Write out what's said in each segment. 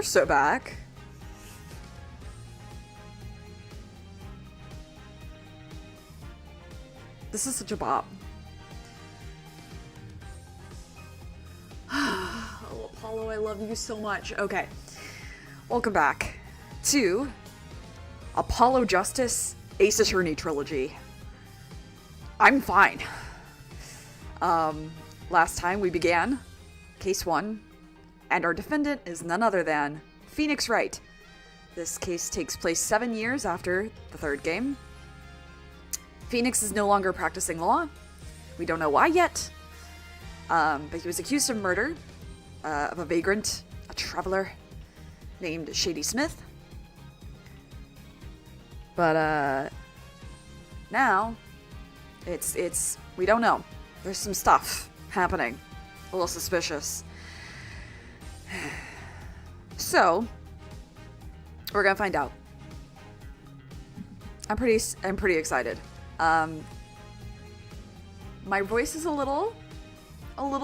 We're so back. This is such a bop. Oh, Apollo, I love you so much. Okay. Welcome back to Apollo Justice Ace Attorney Trilogy. I'm fine. Last time we began Case 1, and our defendant is none other than Phoenix Wright. This case takes place 7 years after the third game. Phoenix is no longer practicing law. We don't know why yet. But he was accused of murder of a vagrant, a traveler named Shady Smith. But now it's we don't know. There's some stuff happening. A little suspicious. So we're gonna find out. I'm pretty excited. My voice is a little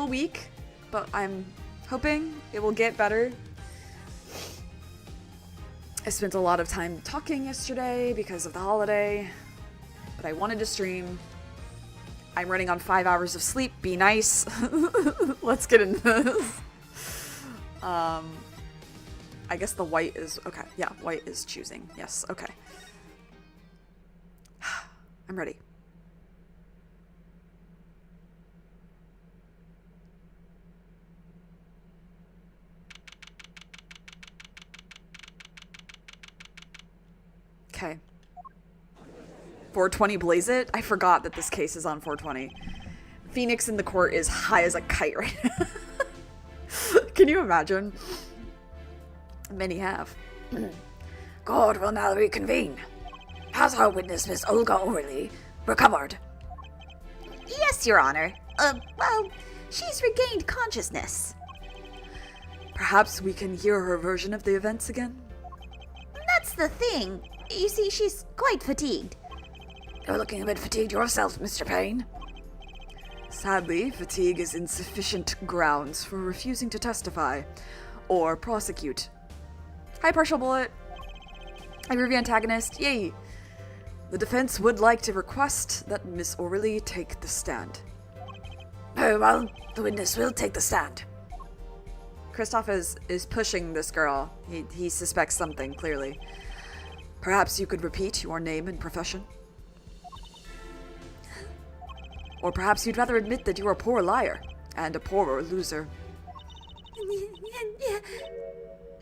weak, but I'm hoping it will get better. I spent a lot of time talking yesterday because of the holiday, but I wanted to stream. I'm running on 5 hours of sleep. Be nice. Let's get into this. I guess the white is okay. Yeah, white is choosing. Yes, okay. I'm ready. Okay. 420 blaze it? I forgot that this case is on 420. Phoenix in the court is high as a kite right now. Can you imagine? Many have. Court will now reconvene. Has our witness, Miss Olga Orley, recovered? Yes, Your Honor. Well, she's regained consciousness. Perhaps we can hear her version of the events again? That's the thing. You see, she's quite fatigued. You're looking a bit fatigued yourself, Mr. Payne. Sadly, fatigue is insufficient grounds for refusing to testify or prosecute. Hi, Partial Bullet. I review antagonist. Yay! The defense would like to request that Miss Orley take the stand. Very well, the witness will take the stand. Kristoff is pushing this girl. He suspects something, clearly. Perhaps you could repeat your name and profession? Or perhaps you'd rather admit that you're a poor liar and a poorer loser.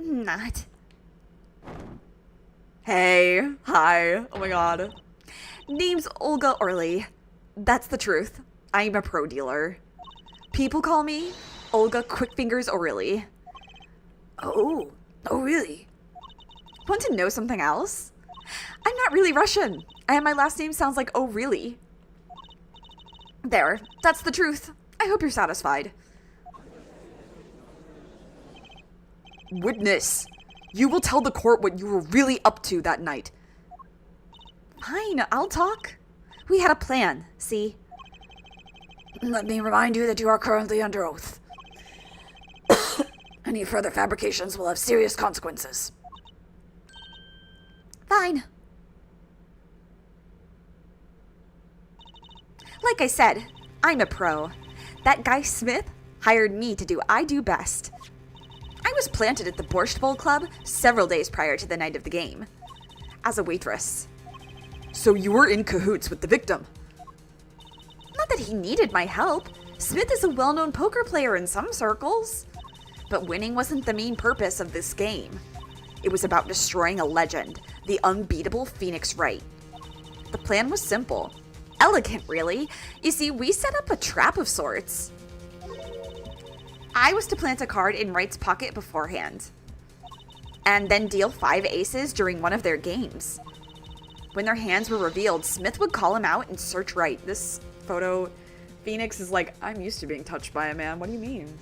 Not. Hey, hi, oh my god. Name's Olga Orley. That's the truth. I'm a pro dealer. People call me Olga Quickfingers Orley. Oh, really? Want to know something else? I'm not really Russian, and my last name sounds like oh really. There, that's the truth. I hope you're satisfied. Witness, you will tell the court what you were really up to that night. Fine, I'll talk. We had a plan, see? Let me remind you that you are currently under oath. Any further fabrications will have serious consequences. Fine. Like I said, I'm a pro. That guy Smith hired me to do I do best. I was planted at the Borscht Bowl Club several days prior to the night of the game. As a waitress. So you were in cahoots with the victim? Not that he needed my help. Smith is a well-known poker player in some circles. But winning wasn't the main purpose of this game. It was about destroying a legend, the unbeatable Phoenix Wright. The plan was simple. Elegant, really. You see, we set up a trap of sorts. I was to plant a card in Wright's pocket beforehand, and then deal 5 aces during one of their games. When their hands were revealed, Smith would call him out and search Wright. This photo, Phoenix is like, I'm used to being touched by a man. What do you mean?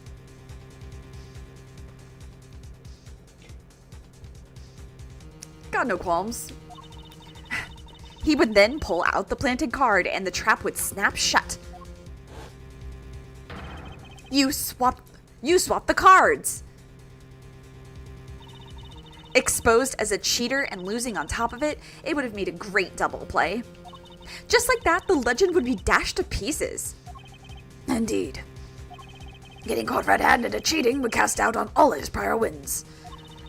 Got no qualms. He would then pull out the planted card and the trap would snap shut. You swapped the cards. Exposed as a cheater and losing on top of it, it would have made a great double play. Just like that, the legend would be dashed to pieces. Indeed. Getting caught red-handed at cheating would cast doubt on all his prior wins.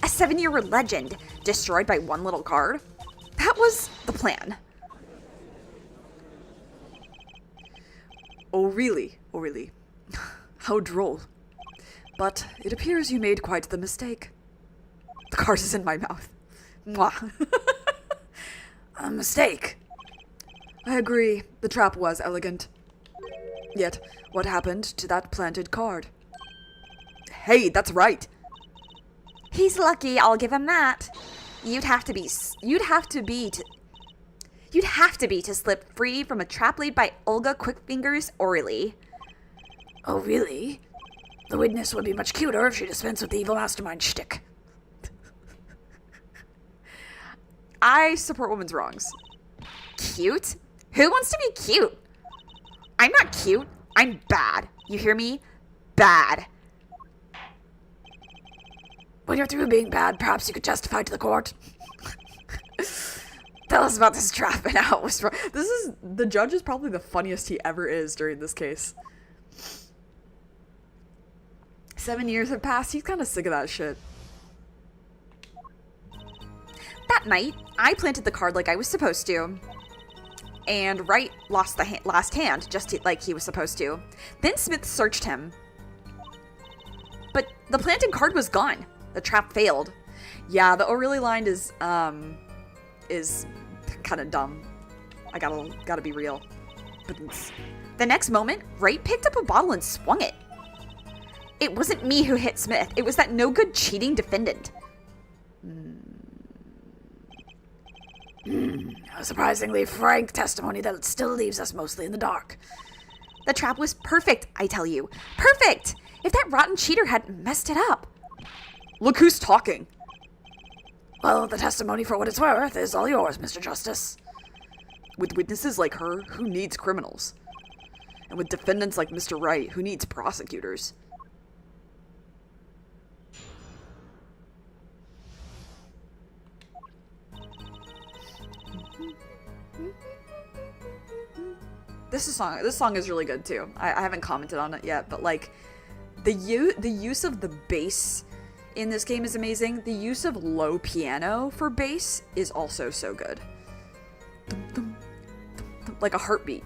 A 7-year legend destroyed by one little card? That was the plan. Oh really? Oh really? How droll. But it appears you made quite the mistake. The card is in my mouth. Mwah. A mistake. I agree, the trap was elegant. Yet, what happened to that planted card? Hey, that's right! He's lucky, I'll give him that. You'd have to be to slip free from a trap laid by Olga Quickfingers Orally. Oh, really? The witness would be much cuter if she dispensed with the evil mastermind shtick. I support women's wrongs. Cute? Who wants to be cute? I'm not cute. I'm bad. You hear me? Bad. When you're through being bad, perhaps you could testify to the court. Tell us about this trap and how it was wrong. The judge is probably the funniest he ever is during this case. 7 years have passed, he's kind of sick of that shit. That night, I planted the card like I was supposed to. And Wright lost the last hand, just like he was supposed to. Then Smith searched him. But the planted card was gone. The trap failed. Yeah, the O'Reilly line is kind of dumb. I gotta be real. But the next moment, Wright picked up a bottle and swung it. It wasn't me who hit Smith. It was that no-good cheating defendant. A surprisingly frank testimony that still leaves us mostly in the dark. The trap was perfect, I tell you. Perfect! If that rotten cheater hadn't messed it up. look who's talking. Well, the testimony, for what it's worth, is all yours, Mr. Justice. With witnesses like her, who needs criminals? And with defendants like Mr. Wright, who needs prosecutors? This song is really good too. I haven't commented on it yet, but like the use of the bass in this game is amazing. The use of low piano for bass is also so good. Like a heartbeat.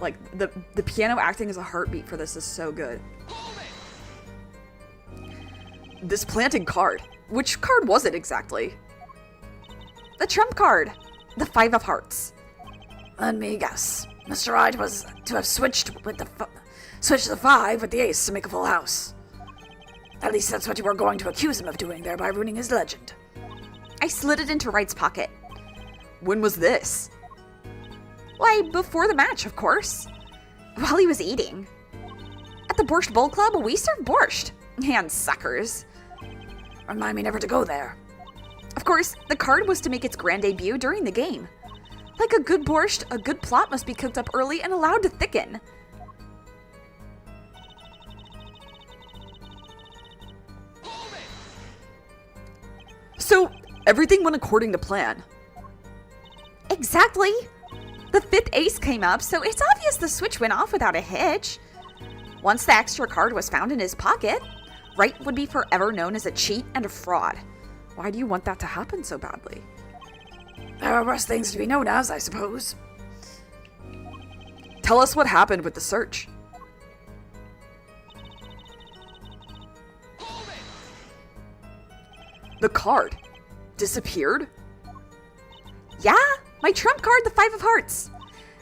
Like the piano acting as a heartbeat for this is so good. This planted card. Which card was it exactly? The trump card. The 5 of hearts. Let me guess. Mr. Wright was to have switched the 5 with the ace to make a full house. At least that's what you were going to accuse him of doing, thereby ruining his legend. I slid it into Wright's pocket. When was this? Why, before the match, of course. While he was eating. At the Borscht Bowl Club, we serve borscht. And suckers. Remind me never to go there. Of course, the card was to make its grand debut during the game. Like a good borscht, a good plot must be cooked up early and allowed to thicken. So, everything went according to plan. Exactly. The 5th ace came up, so it's obvious the switch went off without a hitch. Once the extra card was found in his pocket, Wright would be forever known as a cheat and a fraud. Why do you want that to happen so badly? There are worse things to be known as, I suppose. Tell us what happened with the search. The card disappeared? Yeah, my trump card, the 5 of hearts.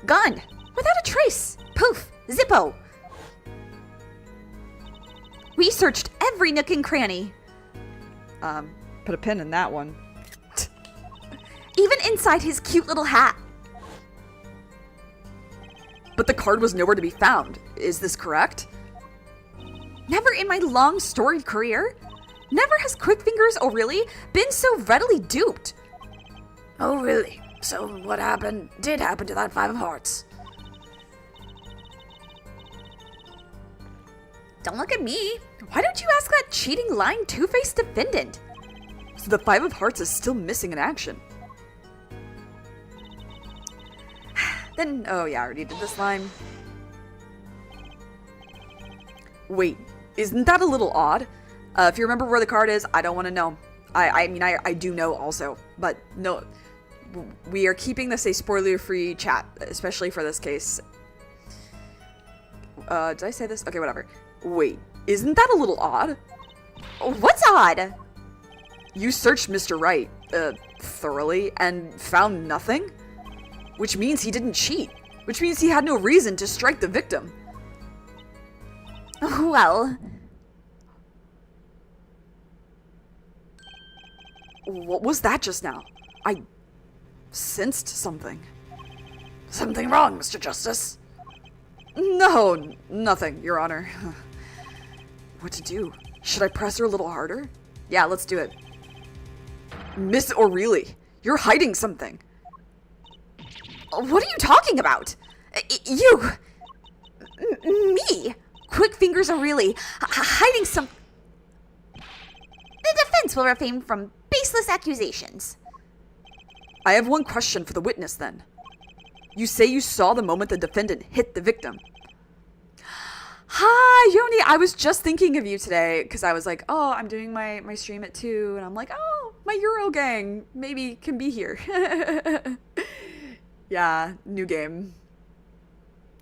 Gone, without a trace. Poof, zippo. We searched every nook and cranny. Put a pin in that one. Even inside his cute little hat. But the card was nowhere to be found. Is this correct? Never in my long storied career. Never has Quickfingers O'Reilly been so readily duped. Oh, really? So what did happen to that 5 of hearts? Don't look at me. Why don't you ask that cheating, lying, two-faced defendant? So the Five of Hearts is still missing in action. Then, oh yeah, I already did this line. Wait, isn't that a little odd? If you remember where the card is, I don't want to know. I mean, I do know also, but no. We are keeping this a spoiler-free chat, especially for this case. Did I say this? Okay, whatever. Wait, isn't that a little odd? What's odd? You searched Mr. Wright, thoroughly, and found nothing? Which means he didn't cheat. Which means he had no reason to strike the victim. Well... What was that just now? I sensed something. Something wrong, Mr. Justice? No, nothing, Your Honor. What to do? Should I press her a little harder? Yeah, let's do it. Miss O'Reilly, you're hiding something. What are you talking about? You... me? Quick Fingers O'Reilly, hiding some... The defense will refrain from baseless accusations. I have one question for the witness, then. You say you saw the moment the defendant hit the victim. Hi, Yoni. I was just thinking of you today because I was like, oh, I'm doing my stream at 2, and I'm like, oh, my Euro gang maybe can be here. Yeah, new game.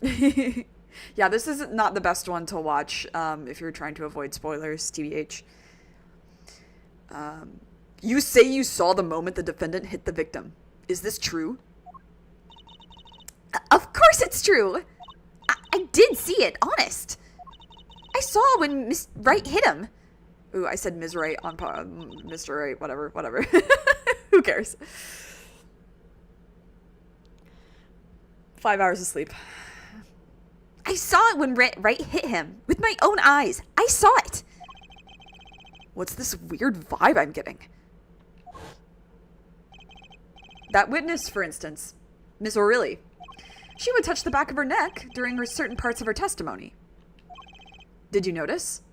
Yeah, this is not the best one to watch if you're trying to avoid spoilers, TBH. You say you saw the moment the defendant hit the victim. Is this true? Of course it's true. I did see it, honest. I saw when Miss Wright hit him. Ooh, I said Ms. Wright on Mr. Wright, whatever. Who cares? 5 hours of sleep. I saw it when Wright hit him. With my own eyes. I saw it. What's this weird vibe I'm getting? That witness, for instance, Miss O'Reilly. She would touch the back of her neck during certain parts of her testimony. Did you notice?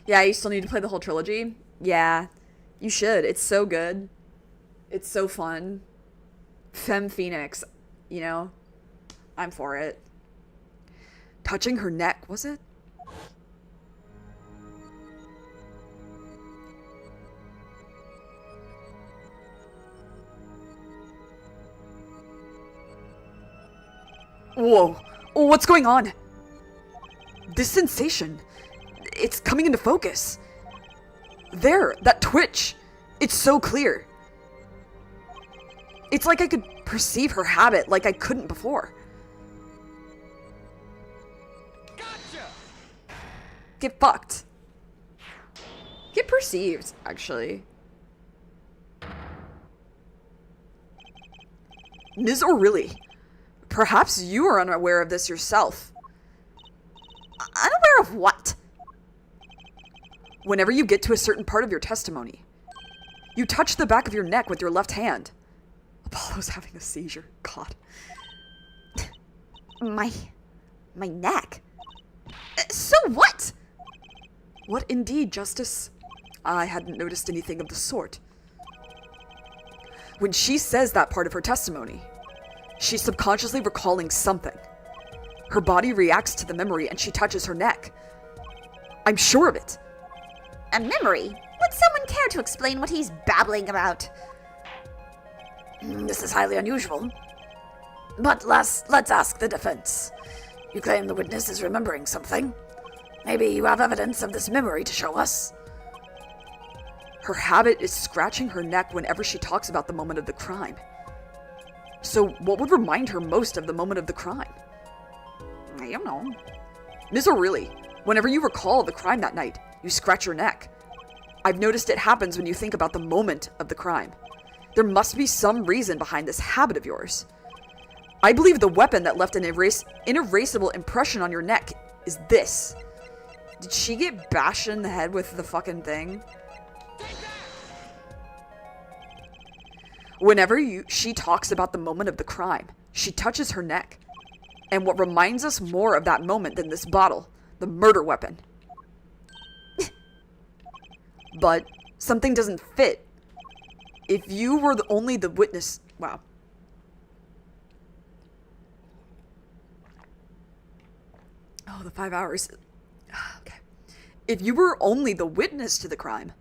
Yeah, you still need to play the whole trilogy? Yeah, you should. It's so good. It's so fun. Femme Phoenix, you know? I'm for it. Touching her neck, was it? Whoa, what's going on? This sensation, it's coming into focus. There, that twitch, it's so clear. It's like I could perceive her habit like I couldn't before. Gotcha! Get fucked. Get perceived, actually. Ms. O'Reilly, perhaps you are unaware of this yourself. Unaware of what? Whenever you get to a certain part of your testimony, you touch the back of your neck with your left hand. Apollo's having a seizure. God. My neck? So what? What indeed, Justice? I hadn't noticed anything of the sort. When she says that part of her testimony, she's subconsciously recalling something. Her body reacts to the memory and she touches her neck. I'm sure of it. A memory? Would someone care to explain what he's babbling about? This is highly unusual. But let's ask the defense. You claim the witness is remembering something. Maybe you have evidence of this memory to show us. Her habit is scratching her neck whenever she talks about the moment of the crime. So what would remind her most of the moment of the crime? I don't know. Ms. O'Reilly, whenever you recall the crime that night, you scratch your neck. I've noticed it happens when you think about the moment of the crime. There must be some reason behind this habit of yours. I believe the weapon that left an inerasable impression on your neck is this. Did she get bashed in the head with the fucking thing? Whenever she talks about the moment of the crime, she touches her neck. And what reminds us more of that moment than this bottle, the murder weapon. But something doesn't fit. If you were only the witness... Wow. Oh, the 5 hours. Okay. If you were only the witness to the crime,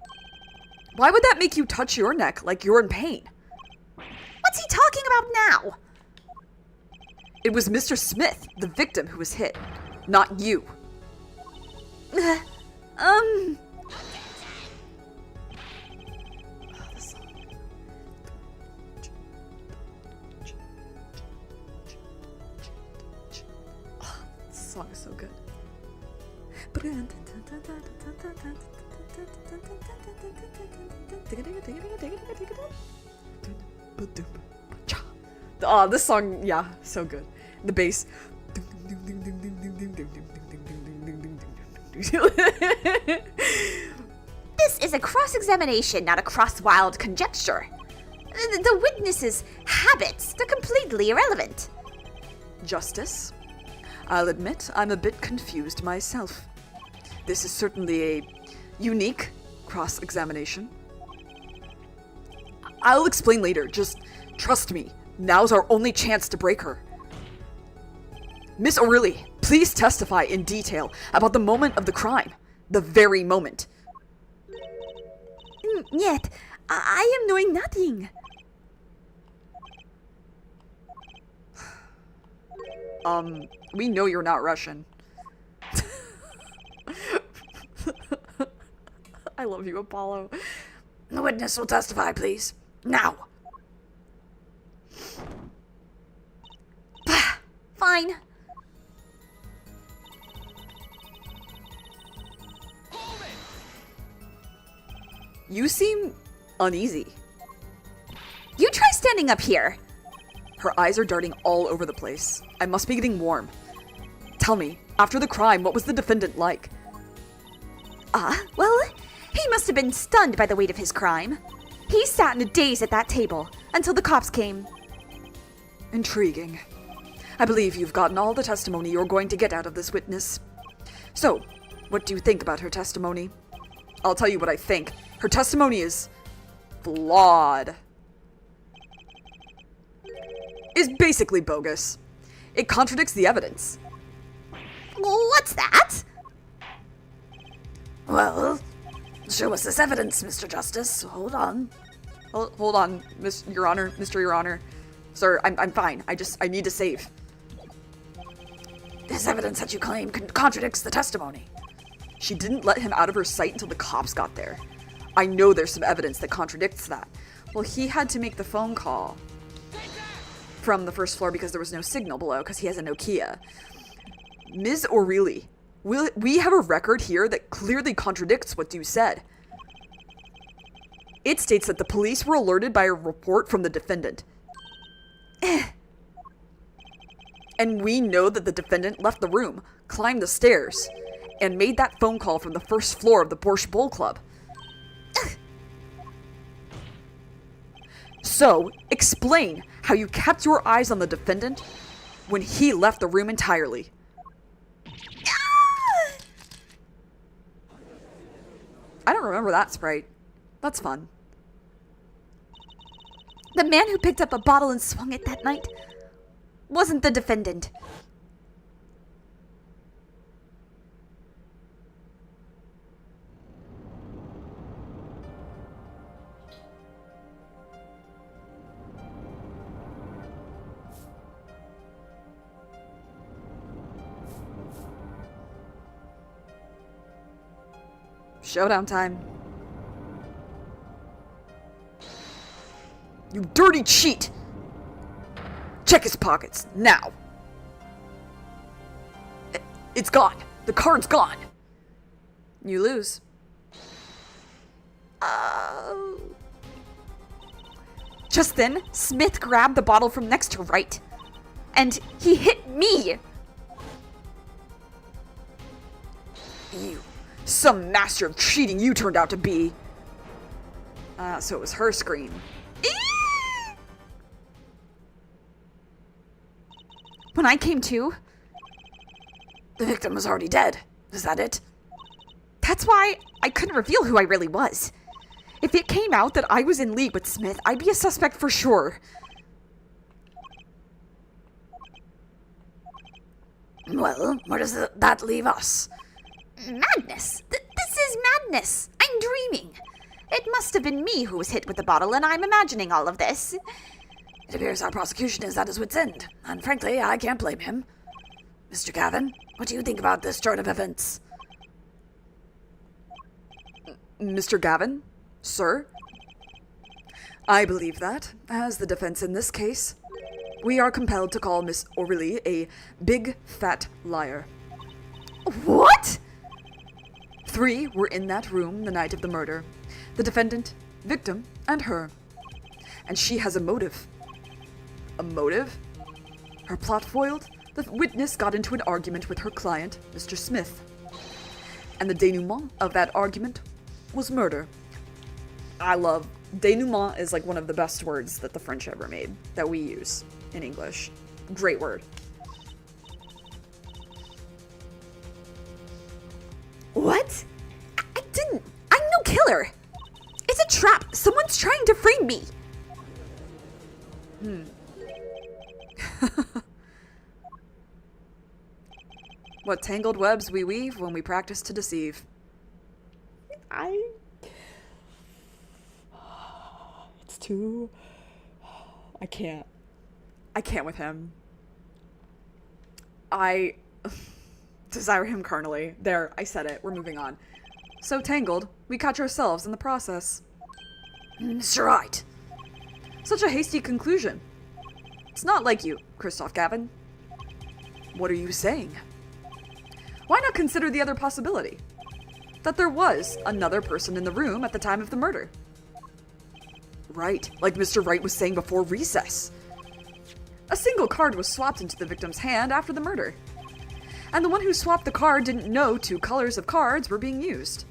why would that make you touch your neck like you're in pain? What's he talking about now? It was Mr. Smith, the victim, who was hit, not you. This song is so good. Oh, this song, yeah, so good. The bass. This is a cross-examination, not a cross-wild conjecture. The witness's habits, they're completely irrelevant. Justice? I'll admit I'm a bit confused myself. This is certainly a unique cross-examination. I'll explain later, just trust me. Now's our only chance to break her. Miss O'Reilly, please testify in detail about the moment of the crime. The very moment. Yet, I am knowing nothing. We know you're not Russian. I love you, Apollo. The witness will testify, please. Now. Fine. You seem uneasy. You try standing up here. Her eyes are darting all over the place. I must be getting warm. Tell me, after the crime, what was the defendant like? Well, he must have been stunned by the weight of his crime. He sat in a daze at that table until the cops came. Intriguing. I believe you've gotten all the testimony you're going to get out of this witness. So, what do you think about her testimony? I'll tell you what I think. Her testimony is flawed. Is basically bogus. It contradicts the evidence. What's that? Well, show us this evidence, Mr. Justice. Hold on. Hold on, Your Honor, Mr. Your Honor. Sir, I'm fine. I need to save. This evidence that you claim contradicts the testimony. She didn't let him out of her sight until the cops got there. I know there's some evidence that contradicts that. Well, he had to make the phone call from the first floor because there was no signal below because he has a Nokia. Ms. O'Reilly, we have a record here that clearly contradicts what you said. It states that the police were alerted by a report from the defendant. And we know that the defendant left the room, climbed the stairs, and made that phone call from the first floor of the Borscht Bowl Club. So, explain how you kept your eyes on the defendant when he left the room entirely. I don't remember that sprite. That's fun. The man who picked up a bottle and swung it that night wasn't the defendant. Showdown time. You dirty cheat! Check his pockets, now! It's gone! The card's gone! You lose. Just then, Smith grabbed the bottle from next to right. And he hit me! You. Some master of cheating you turned out to be. So it was her scream. When I came to, The victim was already dead. Is that it? that's why I couldn't reveal who I really was. If it came out that I was in league with Smith, I'd be a suspect for sure. Well, where does that leave us? Madness! This is madness! I'm dreaming! It must have been me who was hit with the bottle, and I'm imagining all of this. It appears our prosecution is at his wit's end, and frankly, I can't blame him. Mr. Gavin, what do you think about this turn of events? Mr. Gavin? Sir? I believe that, as the defense in this case, we are compelled to call Miss O'Reilly a big, fat liar. What? 3 were in that room the night of the murder. The defendant, victim, and her. And she has a motive. A motive? Her plot foiled, the witness got into an argument with her client, Mr. Smith. And the denouement of that argument was murder. I love denouement is like one of the best words that the French ever made that we use in English. Great word. What? I didn't. I'm no killer. It's a trap. Someone's trying to frame me. What tangled webs we weave when we practice to deceive. It's too... I can't with him. I desire him carnally. There, I said it. We're moving on. So tangled, we catch ourselves in the process. Mr. Wright. Such a hasty conclusion. It's not like you, Christoph Gavin. What are you saying? Why not consider the other possibility? That there was another person in the room at the time of the murder. Right, like Mr. Wright was saying before recess. A single card was swapped into the victim's hand after the murder. And the one who swapped the card didn't know 2 colors of cards were being used.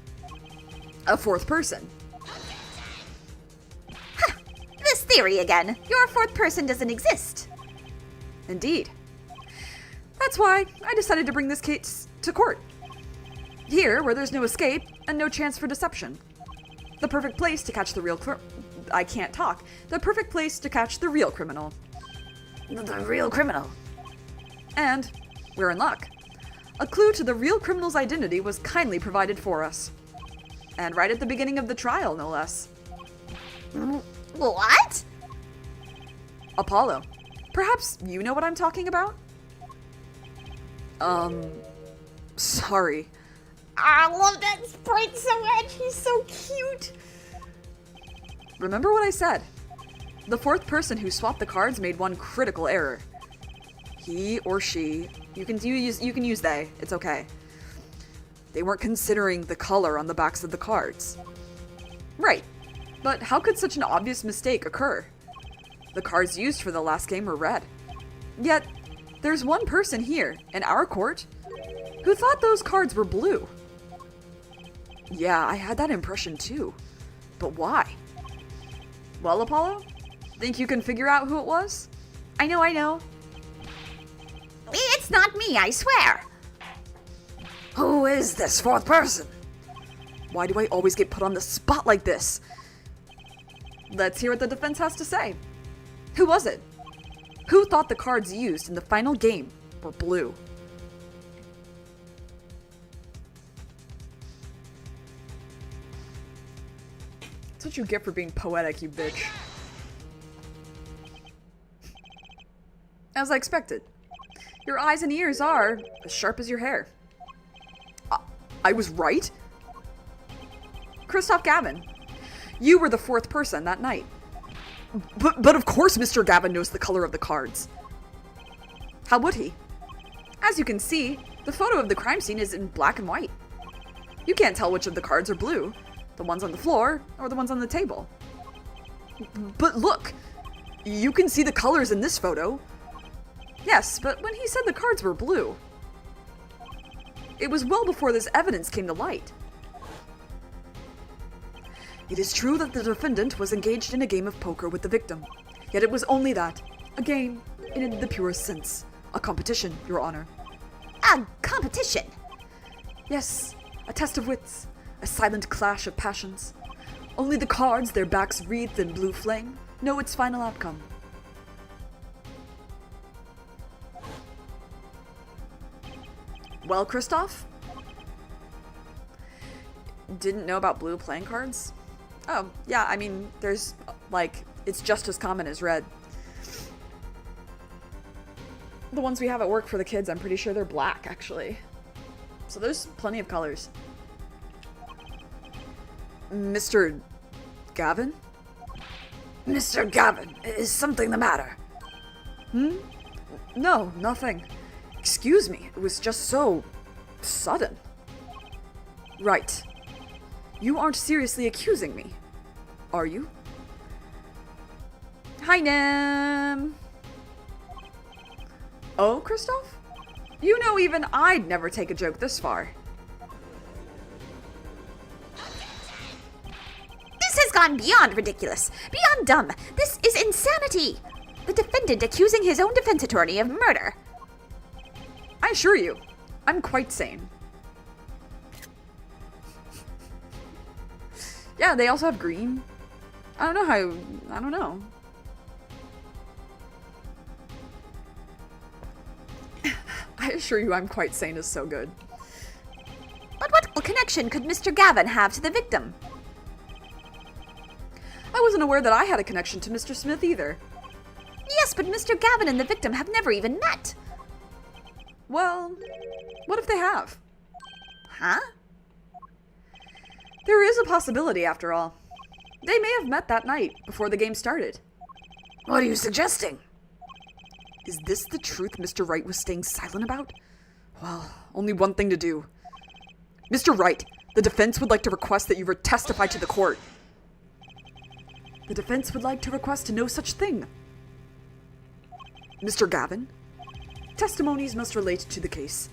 A 4th person. This theory again. Your 4th person doesn't exist. Indeed. That's why I decided to bring this case to court. Here, where there's no escape and no chance for deception. The perfect place to catch the real I can't talk. The perfect place to catch the real criminal. The real criminal. And we're in luck. A clue to the real criminal's identity was kindly provided for us. And right at the beginning of the trial, no less. What? Apollo. Perhaps you know what I'm talking about? Sorry. I love that sprite so much. He's so cute. Remember what I said. The 4th person who swapped the cards made one critical error. He or she, you can use they, it's okay. They weren't considering the color on the backs of the cards. Right, but how could such an obvious mistake occur? The cards used for the last game were red. Yet, there's one person here, in our court, who thought those cards were blue. Yeah, I had that impression too. But why? Well, Apollo? Think you can figure out who it was? I know. It's not me, I swear. Who is this 4th person? Why do I always get put on the spot like this? Let's hear what the defense has to say. Who was it? Who thought the cards used in the final game were blue? That's what you get for being poetic, you bitch. As I expected. Your eyes and ears are as sharp as your hair. I was right? Christoph Gavin, you were the 4th person that night. But of course Mr. Gavin knows the color of the cards. How would he? As you can see, the photo of the crime scene is in black and white. You can't tell which of the cards are blue, the ones on the floor or the ones on the table. But look, you can see the colors in this photo. Yes, but when he said the cards were blue, it was well before this evidence came to light. It is true that the defendant was engaged in a game of poker with the victim, yet it was only that, a game in the purest sense. A competition, Your Honor. A competition? Yes, a test of wits, a silent clash of passions. Only the cards, their backs wreathed in blue flame, know its final outcome. Well, Kristoff? Didn't know about blue playing cards? Oh, yeah, I mean, there's, like, it's just as common as red. The ones we have at work for the kids, I'm pretty sure they're black, actually. So there's plenty of colors. Mr. Gavin? Mr. Gavin, is something the matter? No, nothing. Excuse me, it was just so sudden. Right. You aren't seriously accusing me, are you? Hi, Nim. Oh, Kristoff? You know even I'd never take a joke this far. This has gone beyond ridiculous, beyond dumb. This is insanity. The defendant accusing his own defense attorney of murder. I assure you, I'm quite sane. Yeah, they also have green. I don't know. I assure you I'm quite sane is so good. But what connection could Mr. Gavin have to the victim? I wasn't aware that I had a connection to Mr. Smith either. Yes, but Mr. Gavin and the victim have never even met. Well, what if they have? Huh? There is a possibility, after all. They may have met that night, before the game started. What are you suggesting? Is this the truth Mr. Wright was staying silent about? Well, only one thing to do. Mr. Wright, the defense would like to request that you testify to the court. The defense would like to request no such thing. Mr. Gavin, testimonies must relate to the case.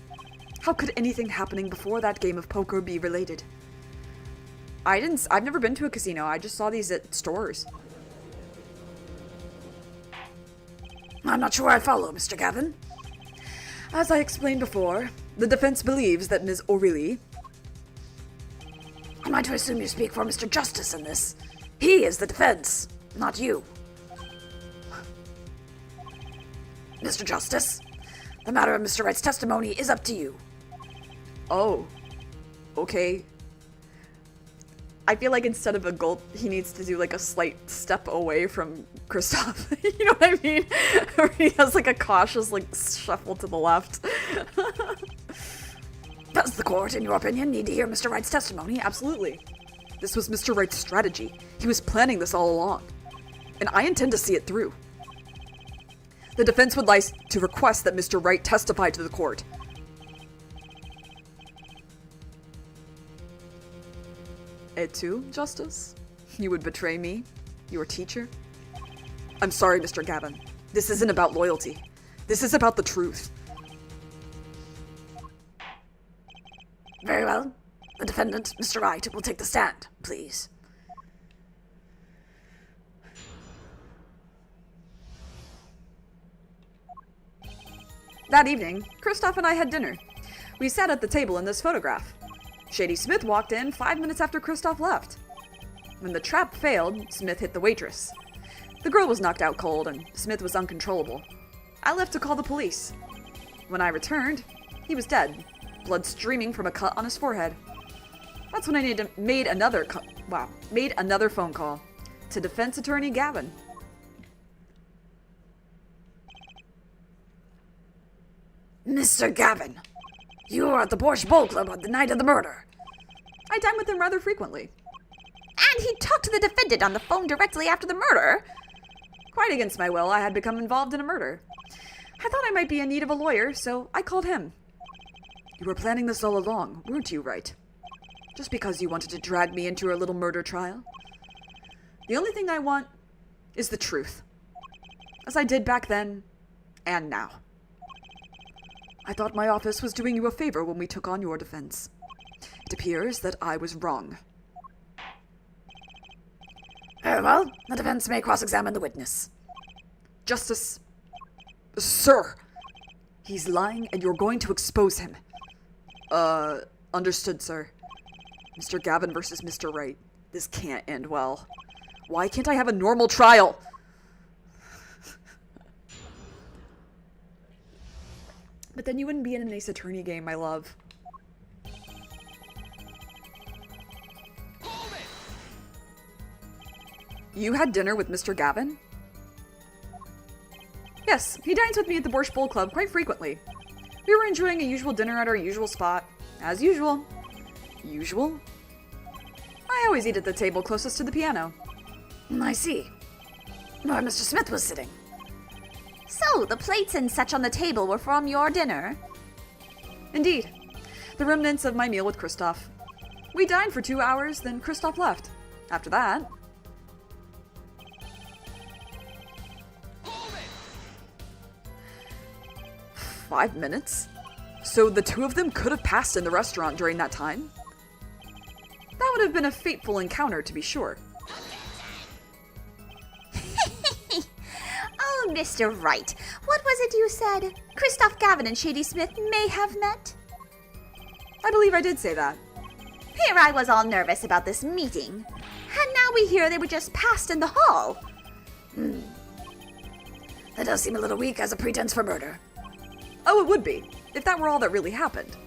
How could anything happening before that game of poker be related? I've never been to a casino. I just saw these at stores. I'm not sure I follow, Mr. Gavin. As I explained before, the defense believes that Ms. O'Reilly... Am I to assume you speak for Mr. Justice in this? He is the defense, not you. Mr. Justice, the matter of Mr. Wright's testimony is up to you. Oh, okay. I feel like instead of a gulp, he needs to do like a slight step away from Kristoff. You know what I mean? Or he has like a cautious like shuffle to the left. Does the court, in your opinion, need to hear Mr. Wright's testimony? Absolutely. This was Mr. Wright's strategy. He was planning this all along. And I intend to see it through. The defense would like to request that Mr. Wright testify to the court. Et tu, Justice? You would betray me? Your teacher? I'm sorry, Mr. Gavin. This isn't about loyalty. This is about the truth. Very well. The defendant, Mr. Wright, will take the stand, please. That evening, Kristoff and I had dinner. We sat at the table in this photograph. Shady Smith walked in 5 minutes after Kristoff left. When the trap failed, Smith hit the waitress. The girl was knocked out cold, and Smith was uncontrollable. I left to call the police. When I returned, he was dead, blood streaming from a cut on his forehead. That's when I made another phone call to defense attorney Gavin. Mr. Gavin, you were at the Porsche Bowl Club on the night of the murder. I dine with him rather frequently. And he talked to the defendant on the phone directly after the murder. Quite against my will, I had become involved in a murder. I thought I might be in need of a lawyer, so I called him. You were planning this all along, weren't you, Wright? Just because you wanted to drag me into a little murder trial? The only thing I want is the truth. As I did back then, and now. I thought my office was doing you a favor when we took on your defense. It appears that I was wrong. Very well, the defense may cross-examine the witness. Justice... Sir! He's lying and you're going to expose him. Understood, sir. Mr. Gavin versus Mr. Wright. This can't end well. Why can't I have a normal trial? But then you wouldn't be in an Ace Attorney game, my love. You had dinner with Mr. Gavin? Yes, he dines with me at the Borscht Bowl Club quite frequently. We were enjoying a usual dinner at our usual spot. As usual. Usual? I always eat at the table closest to the piano. I see. Where Mr. Smith was sitting. So, the plates and such on the table were from your dinner? Indeed. The remnants of my meal with Kristoff. We dined for 2 hours, then Kristoff left. After that... 5 minutes? So the two of them could have passed in the restaurant during that time? That would have been a fateful encounter, to be sure. Oh, Mr. Wright, what was it you said? Christoph Gavin and Shady Smith may have met? I believe I did say that. Here I was all nervous about this meeting, and now we hear they were just passed in the hall. That does seem a little weak as a pretense for murder. Oh, it would be, if that were all that really happened.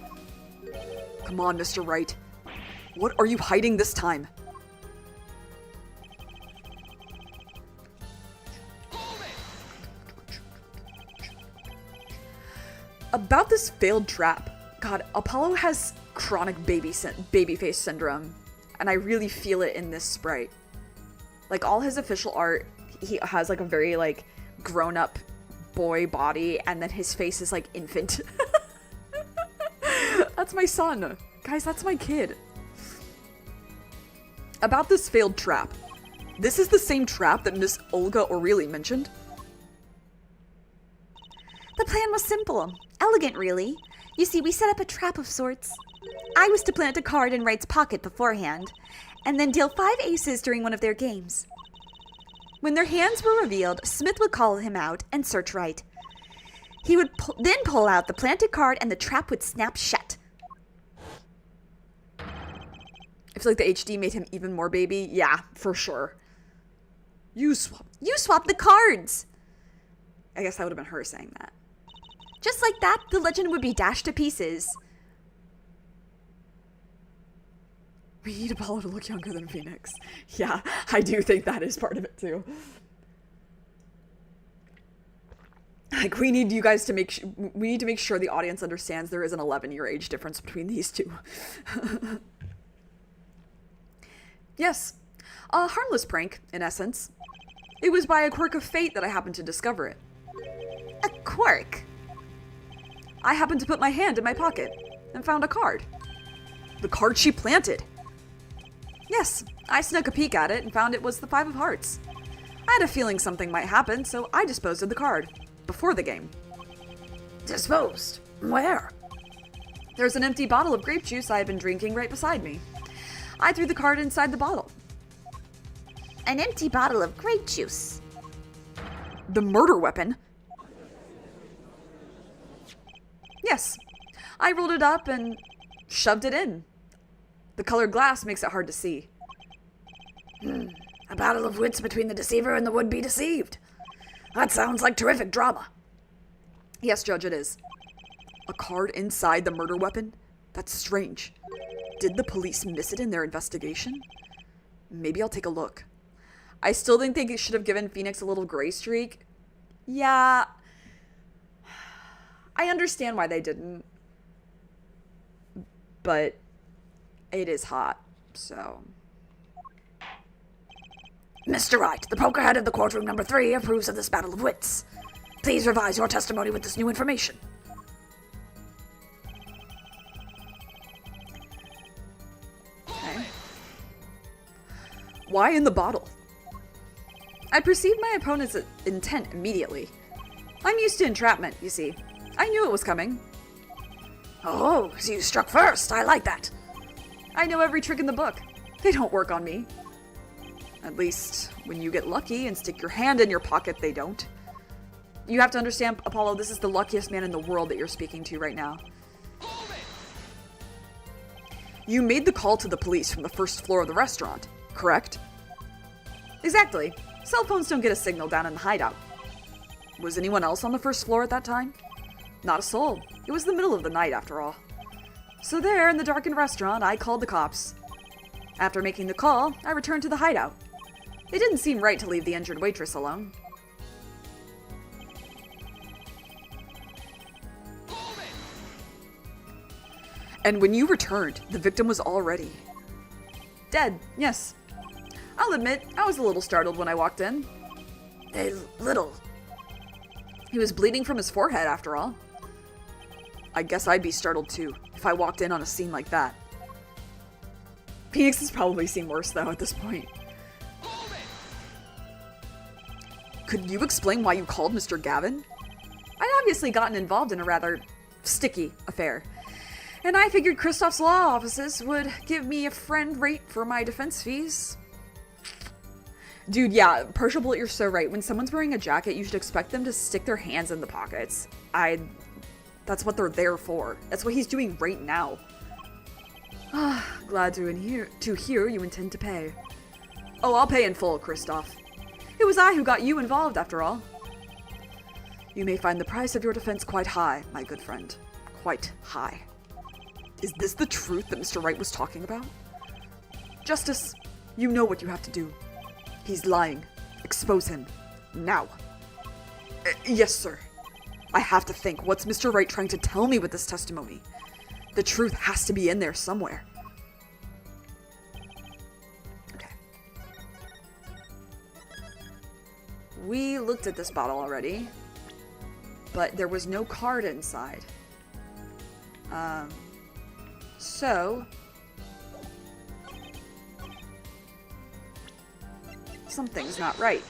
Come on, Mr. Wright. What are you hiding this time? About this failed trap. God, Apollo has chronic baby face syndrome, and I really feel it in this sprite. Like, all his official art, he has like a very like grown-up boy body, and then his face is like infant. That's my son. Guys, that's my kid. About this failed trap. This is the same trap that Miss Olga O'Reilly mentioned. The plan was simple. Elegant, really. You see, we set up a trap of sorts. I was to plant a card in Wright's pocket beforehand, and then deal 5 aces during one of their games. When their hands were revealed, Smith would call him out and search Wright. He would then pull out the planted card and the trap would snap shut. I feel like the HD made him even more baby. Yeah, for sure. You swapped the cards! I guess that would have been her saying that. Just like that, the legend would be dashed to pieces. We need Apollo to look younger than Phoenix. Yeah, I do think that is part of it too. Like, we need you guys to we need to make sure the audience understands there is an 11-year age difference between these two. Yes, a harmless prank, in essence. It was by a quirk of fate that I happened to discover it. A quirk? I happened to put my hand in my pocket and found a card. The card she planted. Yes, I snuck a peek at it and found it was the 5 of Hearts. I had a feeling something might happen, so I disposed of the card. Before the game. Disposed? Where? There's an empty bottle of grape juice I had been drinking right beside me. I threw the card inside the bottle. An empty bottle of grape juice. The murder weapon? Yes. I rolled it up and shoved it in. The colored glass makes it hard to see. A battle of wits between the deceiver and the would-be deceived. That sounds like terrific drama. Yes, Judge, it is. A card inside the murder weapon? That's strange. Did the police miss it in their investigation? Maybe I'll take a look. I still think they should have given Phoenix a little gray streak. Yeah. I understand why they didn't. But it is hot, so... Mr. Wright, the poker head of the courtroom number 3 approves of this battle of wits. Please revise your testimony with this new information. Okay. Why in the bottle? I perceived my opponent's intent immediately. I'm used to entrapment, you see. I knew it was coming. Oh, so you struck first. I like that. I know every trick in the book. They don't work on me. At least, when you get lucky and stick your hand in your pocket, they don't. You have to understand, Apollo, this is the luckiest man in the world that you're speaking to right now. You made the call to the police from the first floor of the restaurant, correct? Exactly. Cell phones don't get a signal down in the hideout. Was anyone else on the first floor at that time? Not a soul. It was the middle of the night, after all. So there, in the darkened restaurant, I called the cops. After making the call, I returned to the hideout. It didn't seem right to leave the injured waitress alone. And when you returned, the victim was already dead, yes. I'll admit, I was a little startled when I walked in. A little. He was bleeding from his forehead, after all. I guess I'd be startled too, if I walked in on a scene like that. Phoenix has probably seen worse, though, at this point. Could you explain why you called Mr. Gavin? I'd obviously gotten involved in a rather sticky affair, and I figured Kristoff's law offices would give me a friend rate for my defense fees. Dude, yeah, Partial Bullet, you're so right. When someone's wearing a jacket, you should expect them to stick their hands in the pockets. That's what they're there for. That's what he's doing right now. Glad to hear you intend to pay. Oh, I'll pay in full, Kristoff. It was I who got you involved, after all. You may find the price of your defense quite high, my good friend. Quite high. Is this the truth that Mr. Wright was talking about? Justice, you know what you have to do. He's lying. Expose him. Now. Yes, sir. I have to think, what's Mr. Wright trying to tell me with this testimony? The truth has to be in there somewhere. Okay. We looked at this bottle already, but there was no card inside. So something's not right.